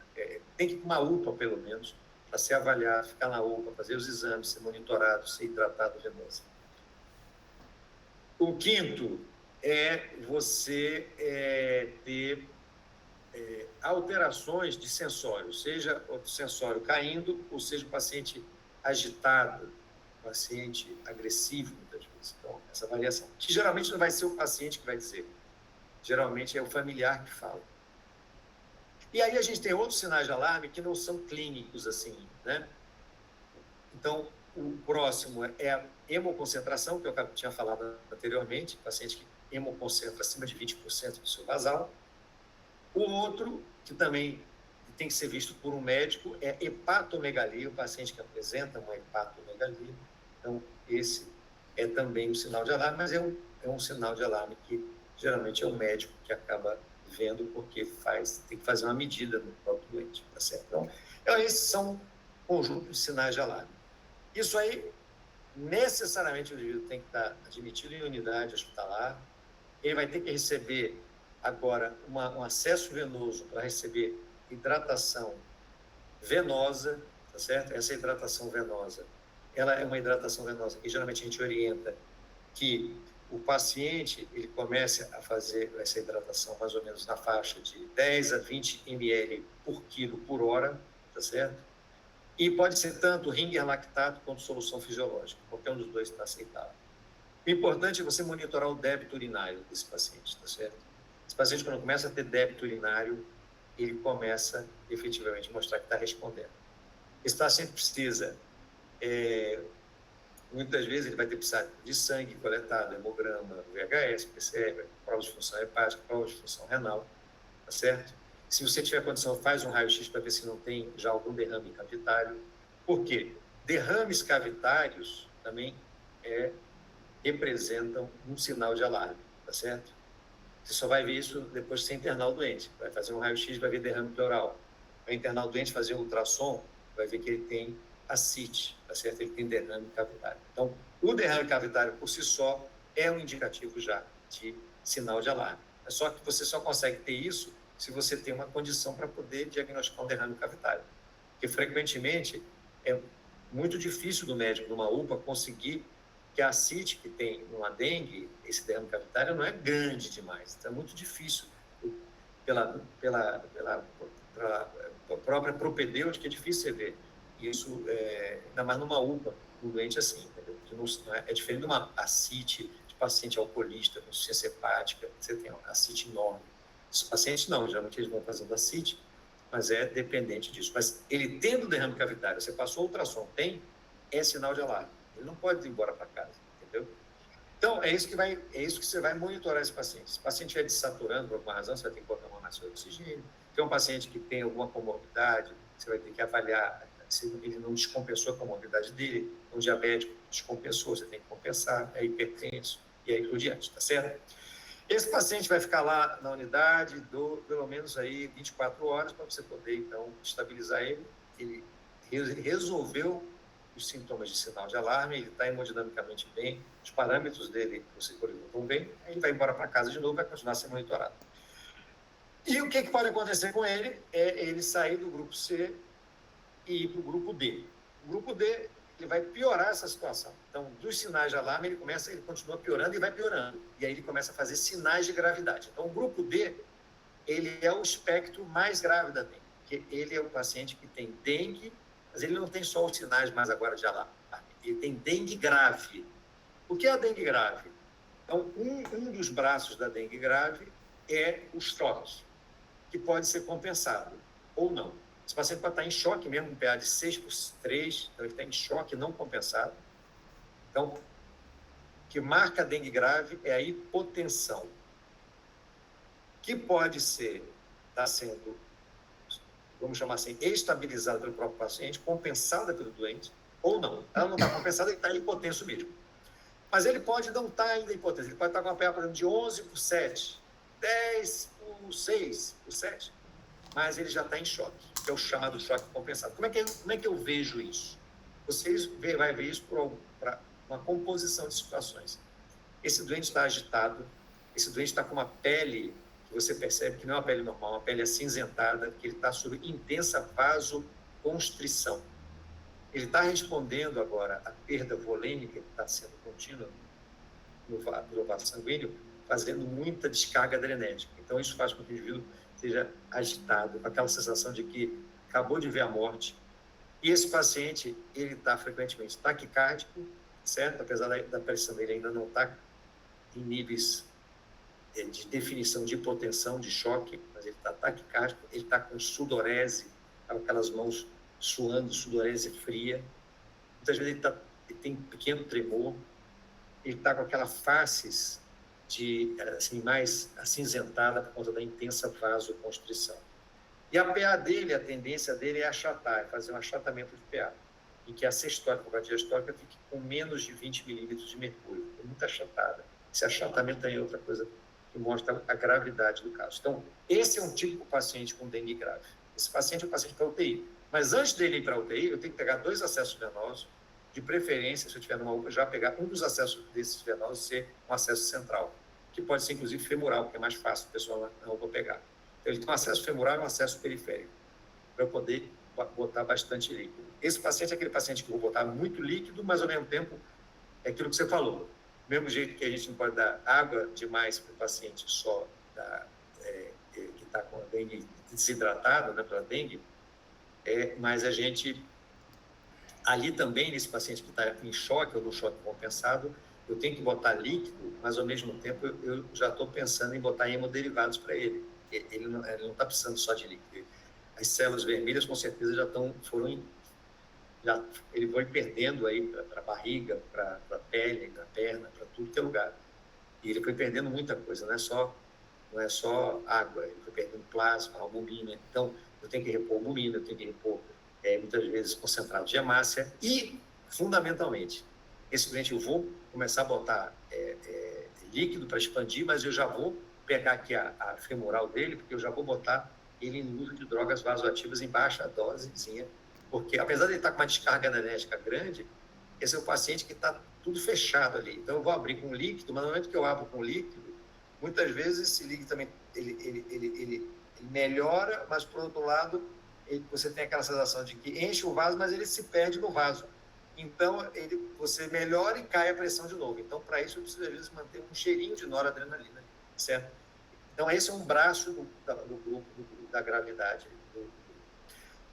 Tem que ir para uma UPA, pelo menos, para ser avaliado, ficar na UPA, fazer os exames, ser monitorado, ser hidratado venoso. O quinto é você ter alterações de sensório, seja o sensório caindo, ou seja o paciente agitado, o paciente agressivo, muitas vezes. Então, essa variação. Que geralmente não vai ser o paciente que vai dizer, geralmente é o familiar que fala. E aí a gente tem outros sinais de alarme que não são clínicos, assim, né? Então, o próximo é a hemoconcentração, que eu tinha falado anteriormente, paciente que hemoconcentra acima de 20% do seu basal. O outro, que também tem que ser visto por um médico, é hepatomegalia, o paciente que apresenta uma hepatomegalia. Então, esse é também um sinal de alarme, mas é um sinal de alarme que geralmente é o médico que acaba vendo, porque tem que fazer uma medida no próprio doente, tá certo? Então, esses são um conjunto de sinais de alarme. Isso aí, necessariamente, o indivíduo tem que estar admitido em unidade hospitalar, ele vai ter que receber agora um acesso venoso para receber hidratação venosa, tá certo? Essa hidratação venosa, ela é uma hidratação venosa que geralmente a gente orienta que o paciente ele comece a fazer essa hidratação mais ou menos na faixa de 10 a 20 ml por quilo por hora, tá certo? E pode ser tanto ringer lactato quanto solução fisiológica, qualquer um dos dois está aceitável. O importante é você monitorar o débito urinário desse paciente, tá certo? Esse paciente, quando começa a ter débito urinário, ele começa efetivamente a mostrar que está respondendo. Esse paciente precisa, muitas vezes ele vai ter precisar de sangue coletado, hemograma, VHS, PCR, prova de função hepática, prova de função renal, tá certo? Se você tiver condição, faz um raio-x para ver se não tem já algum derrame cavitário. Por quê? Derrames cavitários também representam um sinal de alarme, tá certo? Você só vai ver isso depois de você internar o doente. Vai fazer um raio-x, vai ver derrame pleural. Vai internar o doente, fazer um ultrassom, vai ver que ele tem ascite, tá certo? Ele tem derrame cavitário. Então, o derrame cavitário por si só é um indicativo já de sinal de alarme. É só que você só consegue ter isso se você tem uma condição para poder diagnosticar um derrame cavitário. Porque, frequentemente, é muito difícil do médico, numa UPA, conseguir que a ascite que tem numa dengue, esse derrame cavitário, não é grande demais. Então, é muito difícil, pela própria propedêutica, é difícil você ver. Isso, ainda mais numa UPA, um doente assim, entendeu? Que não é diferente de uma ascite de paciente alcoolista, com insuficiência hepática, você tem uma ascite enorme. Os pacientes não, geralmente eles vão fazendo ascite, mas é dependente disso. Mas ele tendo derrame cavitário, você passou o ultrassom, é sinal de alarme. Ele não pode ir embora para casa, entendeu? Então, é isso que você vai monitorar esse paciente. Se o paciente estiver desaturando por alguma razão, você vai ter que botar uma máscara de oxigênio. Se é um paciente que tem alguma comorbidade, você vai ter que avaliar se ele não descompensou a comorbidade dele. Um diabético descompensou, você tem que compensar, é hipertenso e aí por diante, tá certo? Esse paciente vai ficar lá na unidade pelo menos aí 24 horas para você poder, então, estabilizar ele. Ele resolveu os sintomas de sinal de alarme, ele está hemodinamicamente bem, os parâmetros dele, você estão bem, aí ele vai embora para casa de novo, vai continuar sendo monitorado. E o que pode acontecer com ele é ele sair do grupo C e ir para o grupo D. O grupo D, ele vai piorar essa situação. Então, dos sinais de alarme, ele continua piorando e vai piorando. E aí ele começa a fazer sinais de gravidade. Então, o grupo D, ele é o espectro mais grave da dengue, porque ele é o paciente que tem dengue, mas ele não tem só os sinais mais agora de alarme. Ele tem dengue grave. O que é a dengue grave? Então, um dos braços da dengue grave é os choques, que pode ser compensado ou não. Esse paciente pode estar em choque mesmo, um PA de 6/3, então ele está em choque não compensado. Então, o que marca a dengue grave é a hipotensão, que pode estar sendo, vamos chamar assim, estabilizada pelo próprio paciente, compensada pelo doente, ou não. Ela não está compensada, ele está hipotenso mesmo. Mas ele pode não estar ainda hipotenso, ele pode estar com uma PA, por exemplo, de 11/7, 10/6/7, mas ele já está em choque, que é o chamado choque compensado. Como é que eu vejo isso? Vocês vai ver isso por uma composição de situações. Esse doente está agitado, esse doente está com uma pele que você percebe que não é uma pele normal, uma pele acinzentada, que ele está sob intensa vasoconstrição. Ele está respondendo agora à perda volêmica que está sendo contínua no vaso sanguíneo, fazendo muita descarga adrenética. Então, isso faz com que o indivíduo seja agitado, com aquela sensação de que acabou de ver a morte. E esse paciente, ele está frequentemente taquicárdico, certo? Apesar da pressão dele ainda não estar em níveis de definição de hipotensão, de choque, mas ele está taquicárdico, ele está com sudorese, com aquelas mãos suando, sudorese fria. Muitas vezes ele tem pequeno tremor, ele está com aquela face assim, mais acinzentada por conta da intensa vasoconstrição. E a PA dele, a tendência dele é achatar, é fazer um achatamento de PA, em que a sistólica, a diastólica, fique com menos de 20 milímetros de mercúrio, é muito achatada. Esse achatamento é outra coisa que mostra a gravidade do caso. Então, esse é um típico paciente com dengue grave. Esse paciente é um paciente para UTI. Mas antes dele ir para a UTI, eu tenho que pegar 2 acessos venosos, de preferência, se eu estiver numa UPA, já pegar um dos acessos desses venosos ser um acesso central, que pode ser, inclusive, femoral, que é mais fácil o pessoal na UPA pegar. Então, ele tem um acesso femoral e um acesso periférico, para eu poder botar bastante líquido. Esse paciente é aquele paciente que eu vou botar muito líquido, mas, ao mesmo tempo, é aquilo que você falou. Do mesmo jeito que a gente não pode dar água demais para o paciente só que está com a dengue desidratado, né, pela dengue, mas a gente, ali também, nesse paciente que está em choque ou no choque compensado, eu tenho que botar líquido, mas, ao mesmo tempo, eu já estou pensando em botar hemoderivados para ele. Ele não está precisando só de líquido. As células vermelhas, com certeza, ele foi perdendo aí para a barriga, para a pele, para a perna, para tudo que é lugar. E ele foi perdendo muita coisa, não é só água, ele foi perdendo plasma, albumina. Então, eu tenho que repor albumina, eu tenho que repor, muitas vezes, concentrado de hemácia. E, fundamentalmente, esse doente eu vou começar a botar líquido para expandir, mas eu já vou pegar aqui a femoral dele, porque eu já vou botar ele em uso de drogas vasoativas em baixa dosezinha, porque, apesar de ele estar com uma descarga adrenética grande, esse é o paciente que está tudo fechado ali. Então, eu vou abrir com líquido, mas no momento que eu abro com líquido, muitas vezes esse líquido também ele melhora, mas, por outro lado, você tem aquela sensação de que enche o vaso, mas ele se perde no vaso. Então, você melhora e cai a pressão de novo. Então, para isso, eu preciso, às vezes, manter um cheirinho de noradrenalina, certo? Então, esse é um braço do grupo da gravidade.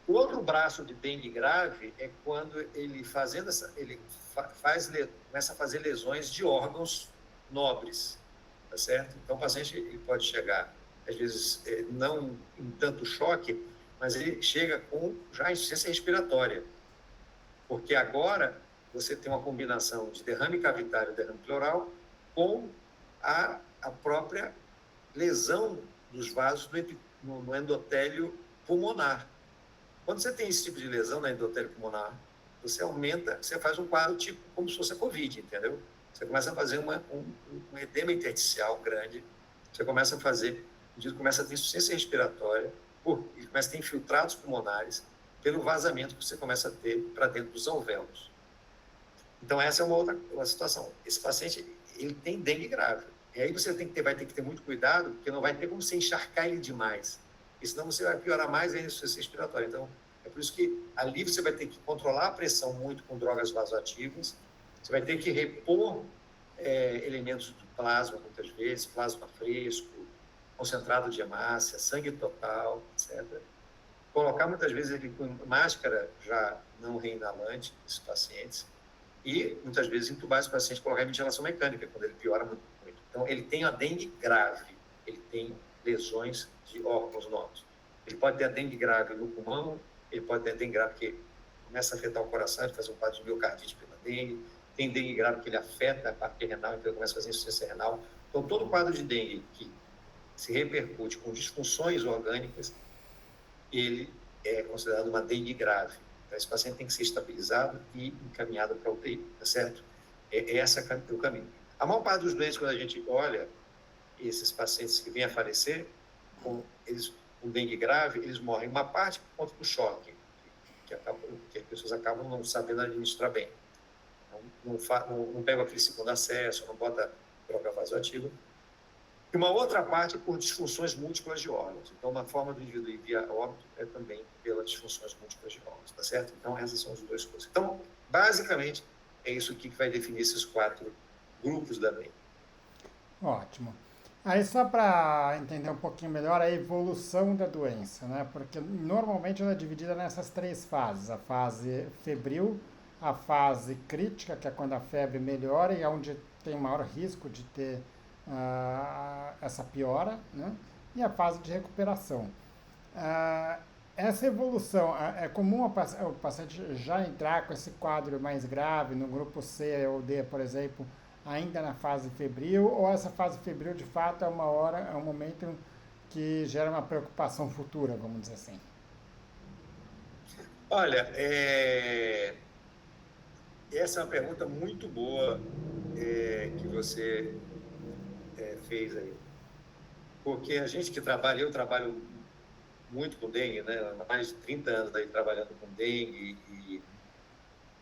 O outro braço de dengue grave é quando ele começa a fazer lesões de órgãos nobres, tá certo? Então, o paciente ele pode chegar, às vezes, não em tanto choque, mas ele chega com já insuficiência respiratória, porque agora você tem uma combinação de derrame cavitário e derrame pleural com a própria lesão dos vasos no endotélio pulmonar. Quando você tem esse tipo de lesão no endotélio pulmonar, você faz um quadro tipo como se fosse a Covid, entendeu? Você começa a fazer um edema intersticial grande, você começa a fazer, o indivíduo começa a ter insuficiência respiratória, ele começa a ter infiltrados pulmonares pelo vazamento que você começa a ter para dentro dos alvéolos. Então, essa é uma situação. Esse paciente, ele tem dengue grave. E aí você vai ter que ter muito cuidado, porque não vai ter como você encharcar ele demais. Porque senão você vai piorar mais ainda a insuficiência respiratória. Então, é por isso que ali você vai ter que controlar a pressão muito com drogas vasoativas, você vai ter que repor elementos do plasma, muitas vezes, plasma fresco, concentrado de hemácia, sangue total, etc. Colocar muitas vezes ele com máscara já não reinalante nesses pacientes e muitas vezes entubar esse paciente, colocar em ventilação mecânica, quando ele piora muito. Então, ele tem a dengue grave, ele tem lesões de órgãos novos. Ele pode ter a dengue grave no pulmão, ele pode ter a dengue grave que começa a afetar o coração, ele faz um quadro de miocardite pela dengue, tem dengue grave que ele afeta a parte renal, então ele começa a fazer insuficiência renal. Então, todo quadro de dengue que se repercute com disfunções orgânicas, ele é considerado uma dengue grave. Então, esse paciente tem que ser estabilizado e encaminhado para a UTI, tá certo? Esse é o caminho. A maior parte dos doentes, quando a gente olha esses pacientes que vêm a falecer, com dengue grave, eles morrem uma parte por conta do choque, que as pessoas acabam não sabendo administrar bem. Não pega aquele segundo acesso, não bota droga vasoativa. E uma outra parte por disfunções múltiplas de órgãos. Então, uma forma do indivíduo ir via óbito é também pelas disfunções múltiplas de órgãos, tá certo? Então, essas são as duas coisas. Então, basicamente, é isso aqui que vai definir esses 4 grupos da dengue. Ótimo. Aí só para entender um pouquinho melhor a evolução da doença, né? Porque normalmente ela é dividida nessas 3 fases: a fase febril, a fase crítica, que é quando a febre melhora e é onde tem maior risco de ter essa piora, né? E a fase de recuperação. Essa evolução, é comum o paciente já entrar com esse quadro mais grave no grupo C ou D, por exemplo, ainda na fase febril, ou essa fase febril de fato é um momento que gera uma preocupação futura, vamos dizer assim? Olha, essa é uma pergunta muito boa que você fez aí. Porque a gente que trabalha, eu trabalho muito com dengue, né? Há mais de 30 anos aí trabalhando com dengue e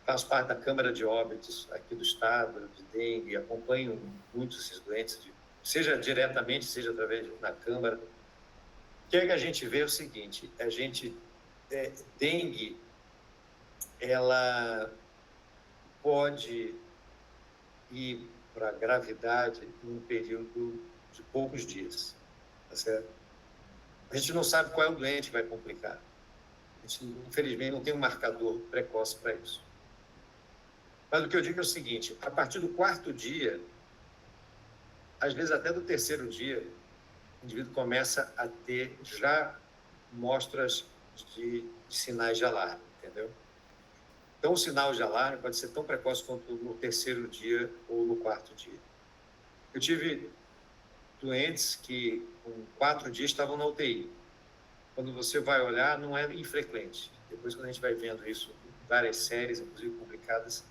faço parte da Câmara de Óbitos aqui do estado de dengue, acompanho muitos esses doentes, seja diretamente, seja através da Câmara. O que é que a gente vê é o seguinte: dengue, ela pode ir para a gravidade em um período de poucos dias, tá certo? A gente não sabe qual é o doente que vai complicar. A gente, infelizmente, não tem um marcador precoce para isso. Mas o que eu digo é o seguinte: a partir do 4º dia, às vezes até do 3º dia, o indivíduo começa a ter já mostras de sinais de alarme, entendeu? Então, o sinal de alarme pode ser tão precoce quanto no 3º dia ou no 4º dia. Eu tive doentes que, com 4 dias, estavam na UTI. Quando você vai olhar, não é infrequente. Depois, quando a gente vai vendo isso em várias séries, inclusive publicadas,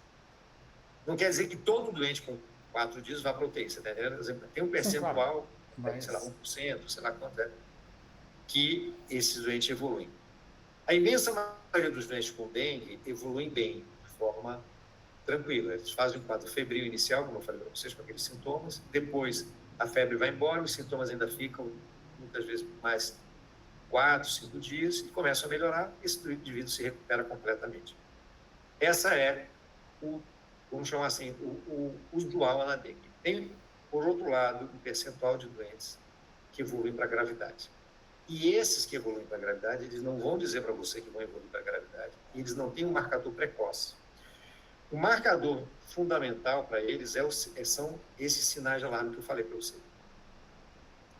não quer dizer que todo doente com 4 dias vá para a UTI, você está entendendo? Tem um percentual, sei lá, 1%, sei lá quanto é, que esses doentes evoluem. A imensa maioria dos doentes com dengue evoluem bem, de forma tranquila. Eles fazem um quadro febril inicial, como eu falei para vocês, com aqueles sintomas. Depois, a febre vai embora, os sintomas ainda ficam, muitas vezes, mais 4, 5 dias, e começam a melhorar, e esse indivíduo se recupera completamente. Essa é vamos chamar assim, o usual na dengue. Tem, por outro lado, um percentual de doentes que evoluem para a gravidade. E esses que evoluem para a gravidade, eles não vão dizer para você que vão evoluir para a gravidade. Eles não têm um marcador precoce. O marcador fundamental para eles são esses sinais de alarme que eu falei para você.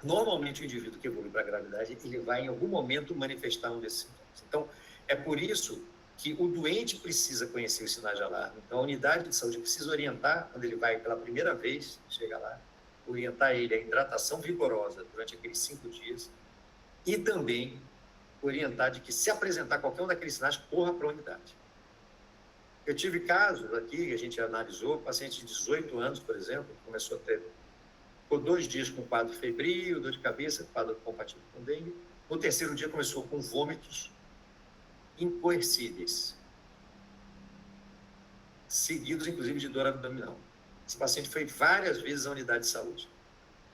Normalmente, o indivíduo que evolui para a gravidade, ele vai, em algum momento, manifestar um desses sintomas. Então, é por isso que o doente precisa conhecer os sinais de alarme. Então, a unidade de saúde precisa orientar, quando ele vai pela primeira vez, chega lá, orientar ele a hidratação vigorosa durante aqueles 5 dias, e também orientar de que, se apresentar qualquer um daqueles sinais, corra para a unidade. Eu tive casos aqui, a gente analisou, paciente de 18 anos, por exemplo, começou a ter, ficou 2 dias com quadro febril, dor de cabeça, quadro compatível com dengue. No 3º dia começou com vômitos incoercíveis, seguidos, inclusive, de dor abdominal. Esse paciente foi várias vezes à unidade de saúde.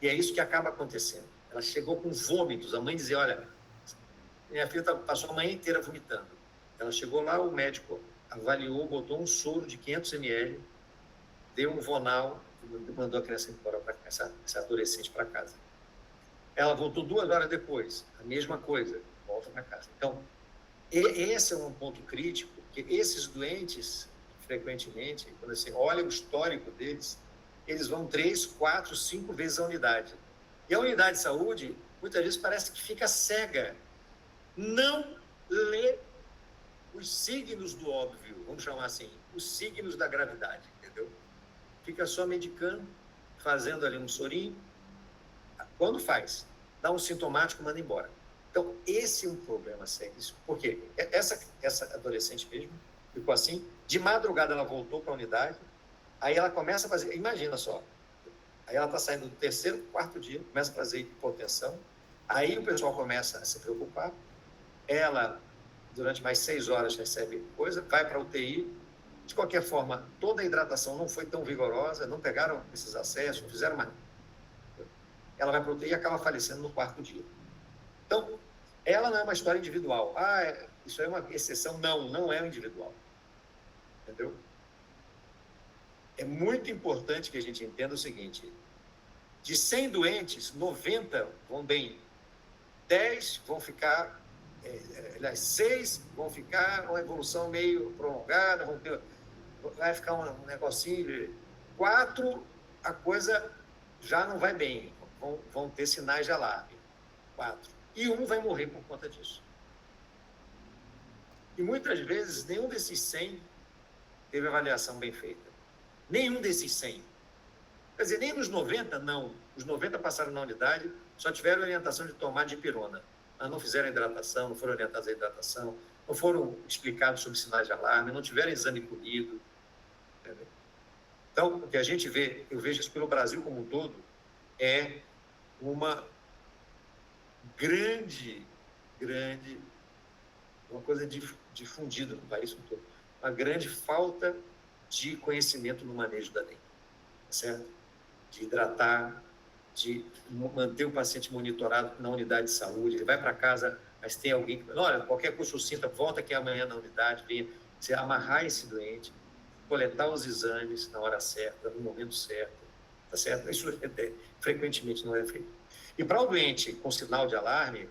E é isso que acaba acontecendo. Ela chegou com vômitos. A mãe dizia, olha, minha filha passou a manhã inteira vomitando. Ela chegou lá, o médico avaliou, botou um soro de 500 ml, deu um Vonal, mandou a criança embora, essa adolescente para casa. Ela voltou 2 horas depois, a mesma coisa, volta para casa. Então, esse é um ponto crítico, que esses doentes, frequentemente, quando você olha o histórico deles, eles vão 3, 4, 5 vezes a unidade. E a unidade de saúde, muitas vezes, parece que fica cega. Não lê os signos do óbvio, vamos chamar assim, os signos da gravidade, entendeu? Fica só medicando, fazendo ali um sorinho. Quando faz, dá um sintomático, manda embora. Então, esse é um problema sério. Por quê? Essa adolescente mesmo ficou assim, de madrugada ela voltou para a unidade, aí ela começa a fazer, imagina só, aí ela está saindo do 3º, 4º dia, começa a fazer hipotensão, aí o pessoal começa a se preocupar, ela, durante mais 6 horas, recebe coisa, vai para a UTI, de qualquer forma, toda a hidratação não foi tão vigorosa, não pegaram esses acessos, não fizeram mais. Ela vai para a UTI e acaba falecendo no 4º dia. Então, ela não é uma história individual. Isso é uma exceção. Não é individual. Entendeu? É muito importante que a gente entenda o seguinte: de 100 doentes, 90 vão bem, 10 vão ficar, 6 vão ficar uma evolução meio prolongada, vai ficar um negocinho, 4, a coisa já não vai bem, vão ter sinais de alarme, 4. E 1 vai morrer por conta disso. E muitas vezes, nenhum desses 100 teve avaliação bem feita. Nenhum desses 100. Quer dizer, nem nos 90, não. Os 90 passaram na unidade, só tiveram orientação de tomar dipirona. Mas não fizeram hidratação, não foram orientados à hidratação, não foram explicados sobre sinais de alarme, não tiveram exame colhido. Entendeu? Então, o que a gente vê, eu vejo isso pelo Brasil como um todo, é uma uma coisa difundida no país todo, uma grande falta de conhecimento no manejo da dengue, certo? De hidratar, de manter o paciente monitorado na unidade de saúde, ele vai para casa, mas tem alguém que, olha, qualquer coisa sinta, volta aqui amanhã na unidade, venha, você amarrar esse doente, coletar os exames na hora certa, no momento certo, tá certo? Isso frequentemente não é feito. E para o doente com sinal de alarme,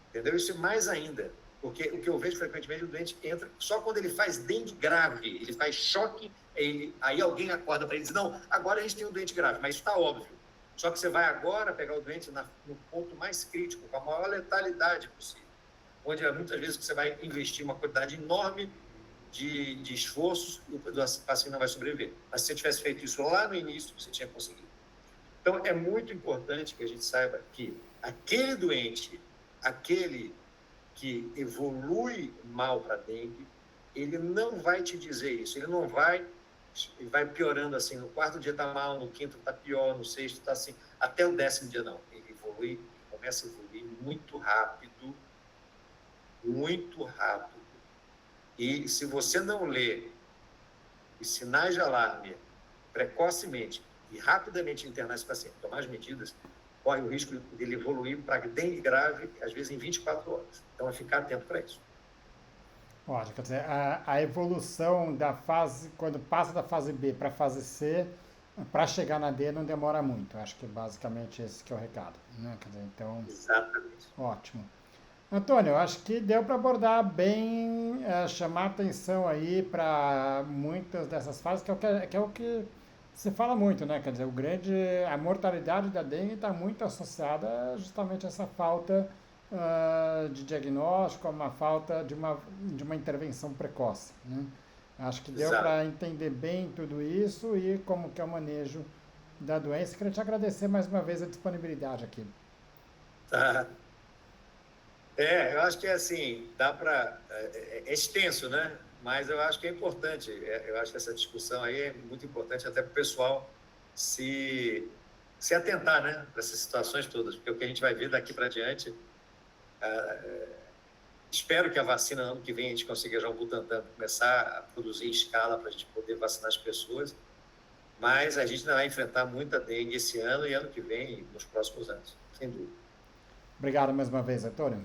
entendeu? Isso é mais ainda, porque o que eu vejo frequentemente, o doente entra, só quando ele faz dengue grave, ele faz choque, aí alguém acorda para ele e diz, não, agora a gente tem um doente grave, mas isso está óbvio. Só que você vai agora pegar o doente no ponto mais crítico, com a maior letalidade possível, onde muitas vezes você vai investir uma quantidade enorme de esforços e o paciente não vai sobreviver. Mas se você tivesse feito isso lá no início, você tinha conseguido. Então, é muito importante que a gente saiba que aquele doente, aquele que evolui mal para dengue, ele não vai te dizer isso, ele não vai piorando assim, no 4º dia está mal, no 5º está pior, no 6º está assim, até o 10º dia não. Ele evolui, começa a evoluir muito rápido, muito rápido. E se você não lê os sinais de alarme precocemente e rapidamente internar esse paciente, tomar as medidas, corre o risco dele evoluir para dengue grave, às vezes em 24 horas. Então, é ficar atento para isso. Ótimo, quer dizer, a evolução da fase, quando passa da fase B para a fase C, para chegar na D não demora muito. Acho que basicamente esse que é o recado, né? Quer dizer, então, exatamente. Ótimo. Antônio, eu acho que deu para abordar bem, chamar atenção aí para muitas dessas fases, que é o que se fala muito, né? Quer dizer, a mortalidade da dengue está muito associada justamente a essa falta de diagnóstico, a uma falta de uma intervenção precoce, né? Acho que deu para entender bem tudo isso e como que é o manejo da doença. Queria te agradecer mais uma vez a disponibilidade aqui. Tá. Eu acho que assim, dá para... É extenso, né? Mas eu acho que é importante. Eu acho que essa discussão aí é muito importante até para o pessoal se atentar, né? Para essas situações todas. Porque o que a gente vai ver daqui para diante... espero que a vacina, ano que vem, a gente consiga já o Butantan começar a produzir em escala para a gente poder vacinar as pessoas. mas a gente ainda vai enfrentar muita dengue esse ano e ano que vem, nos próximos anos, sem dúvida. Obrigado mais uma vez, Antônio.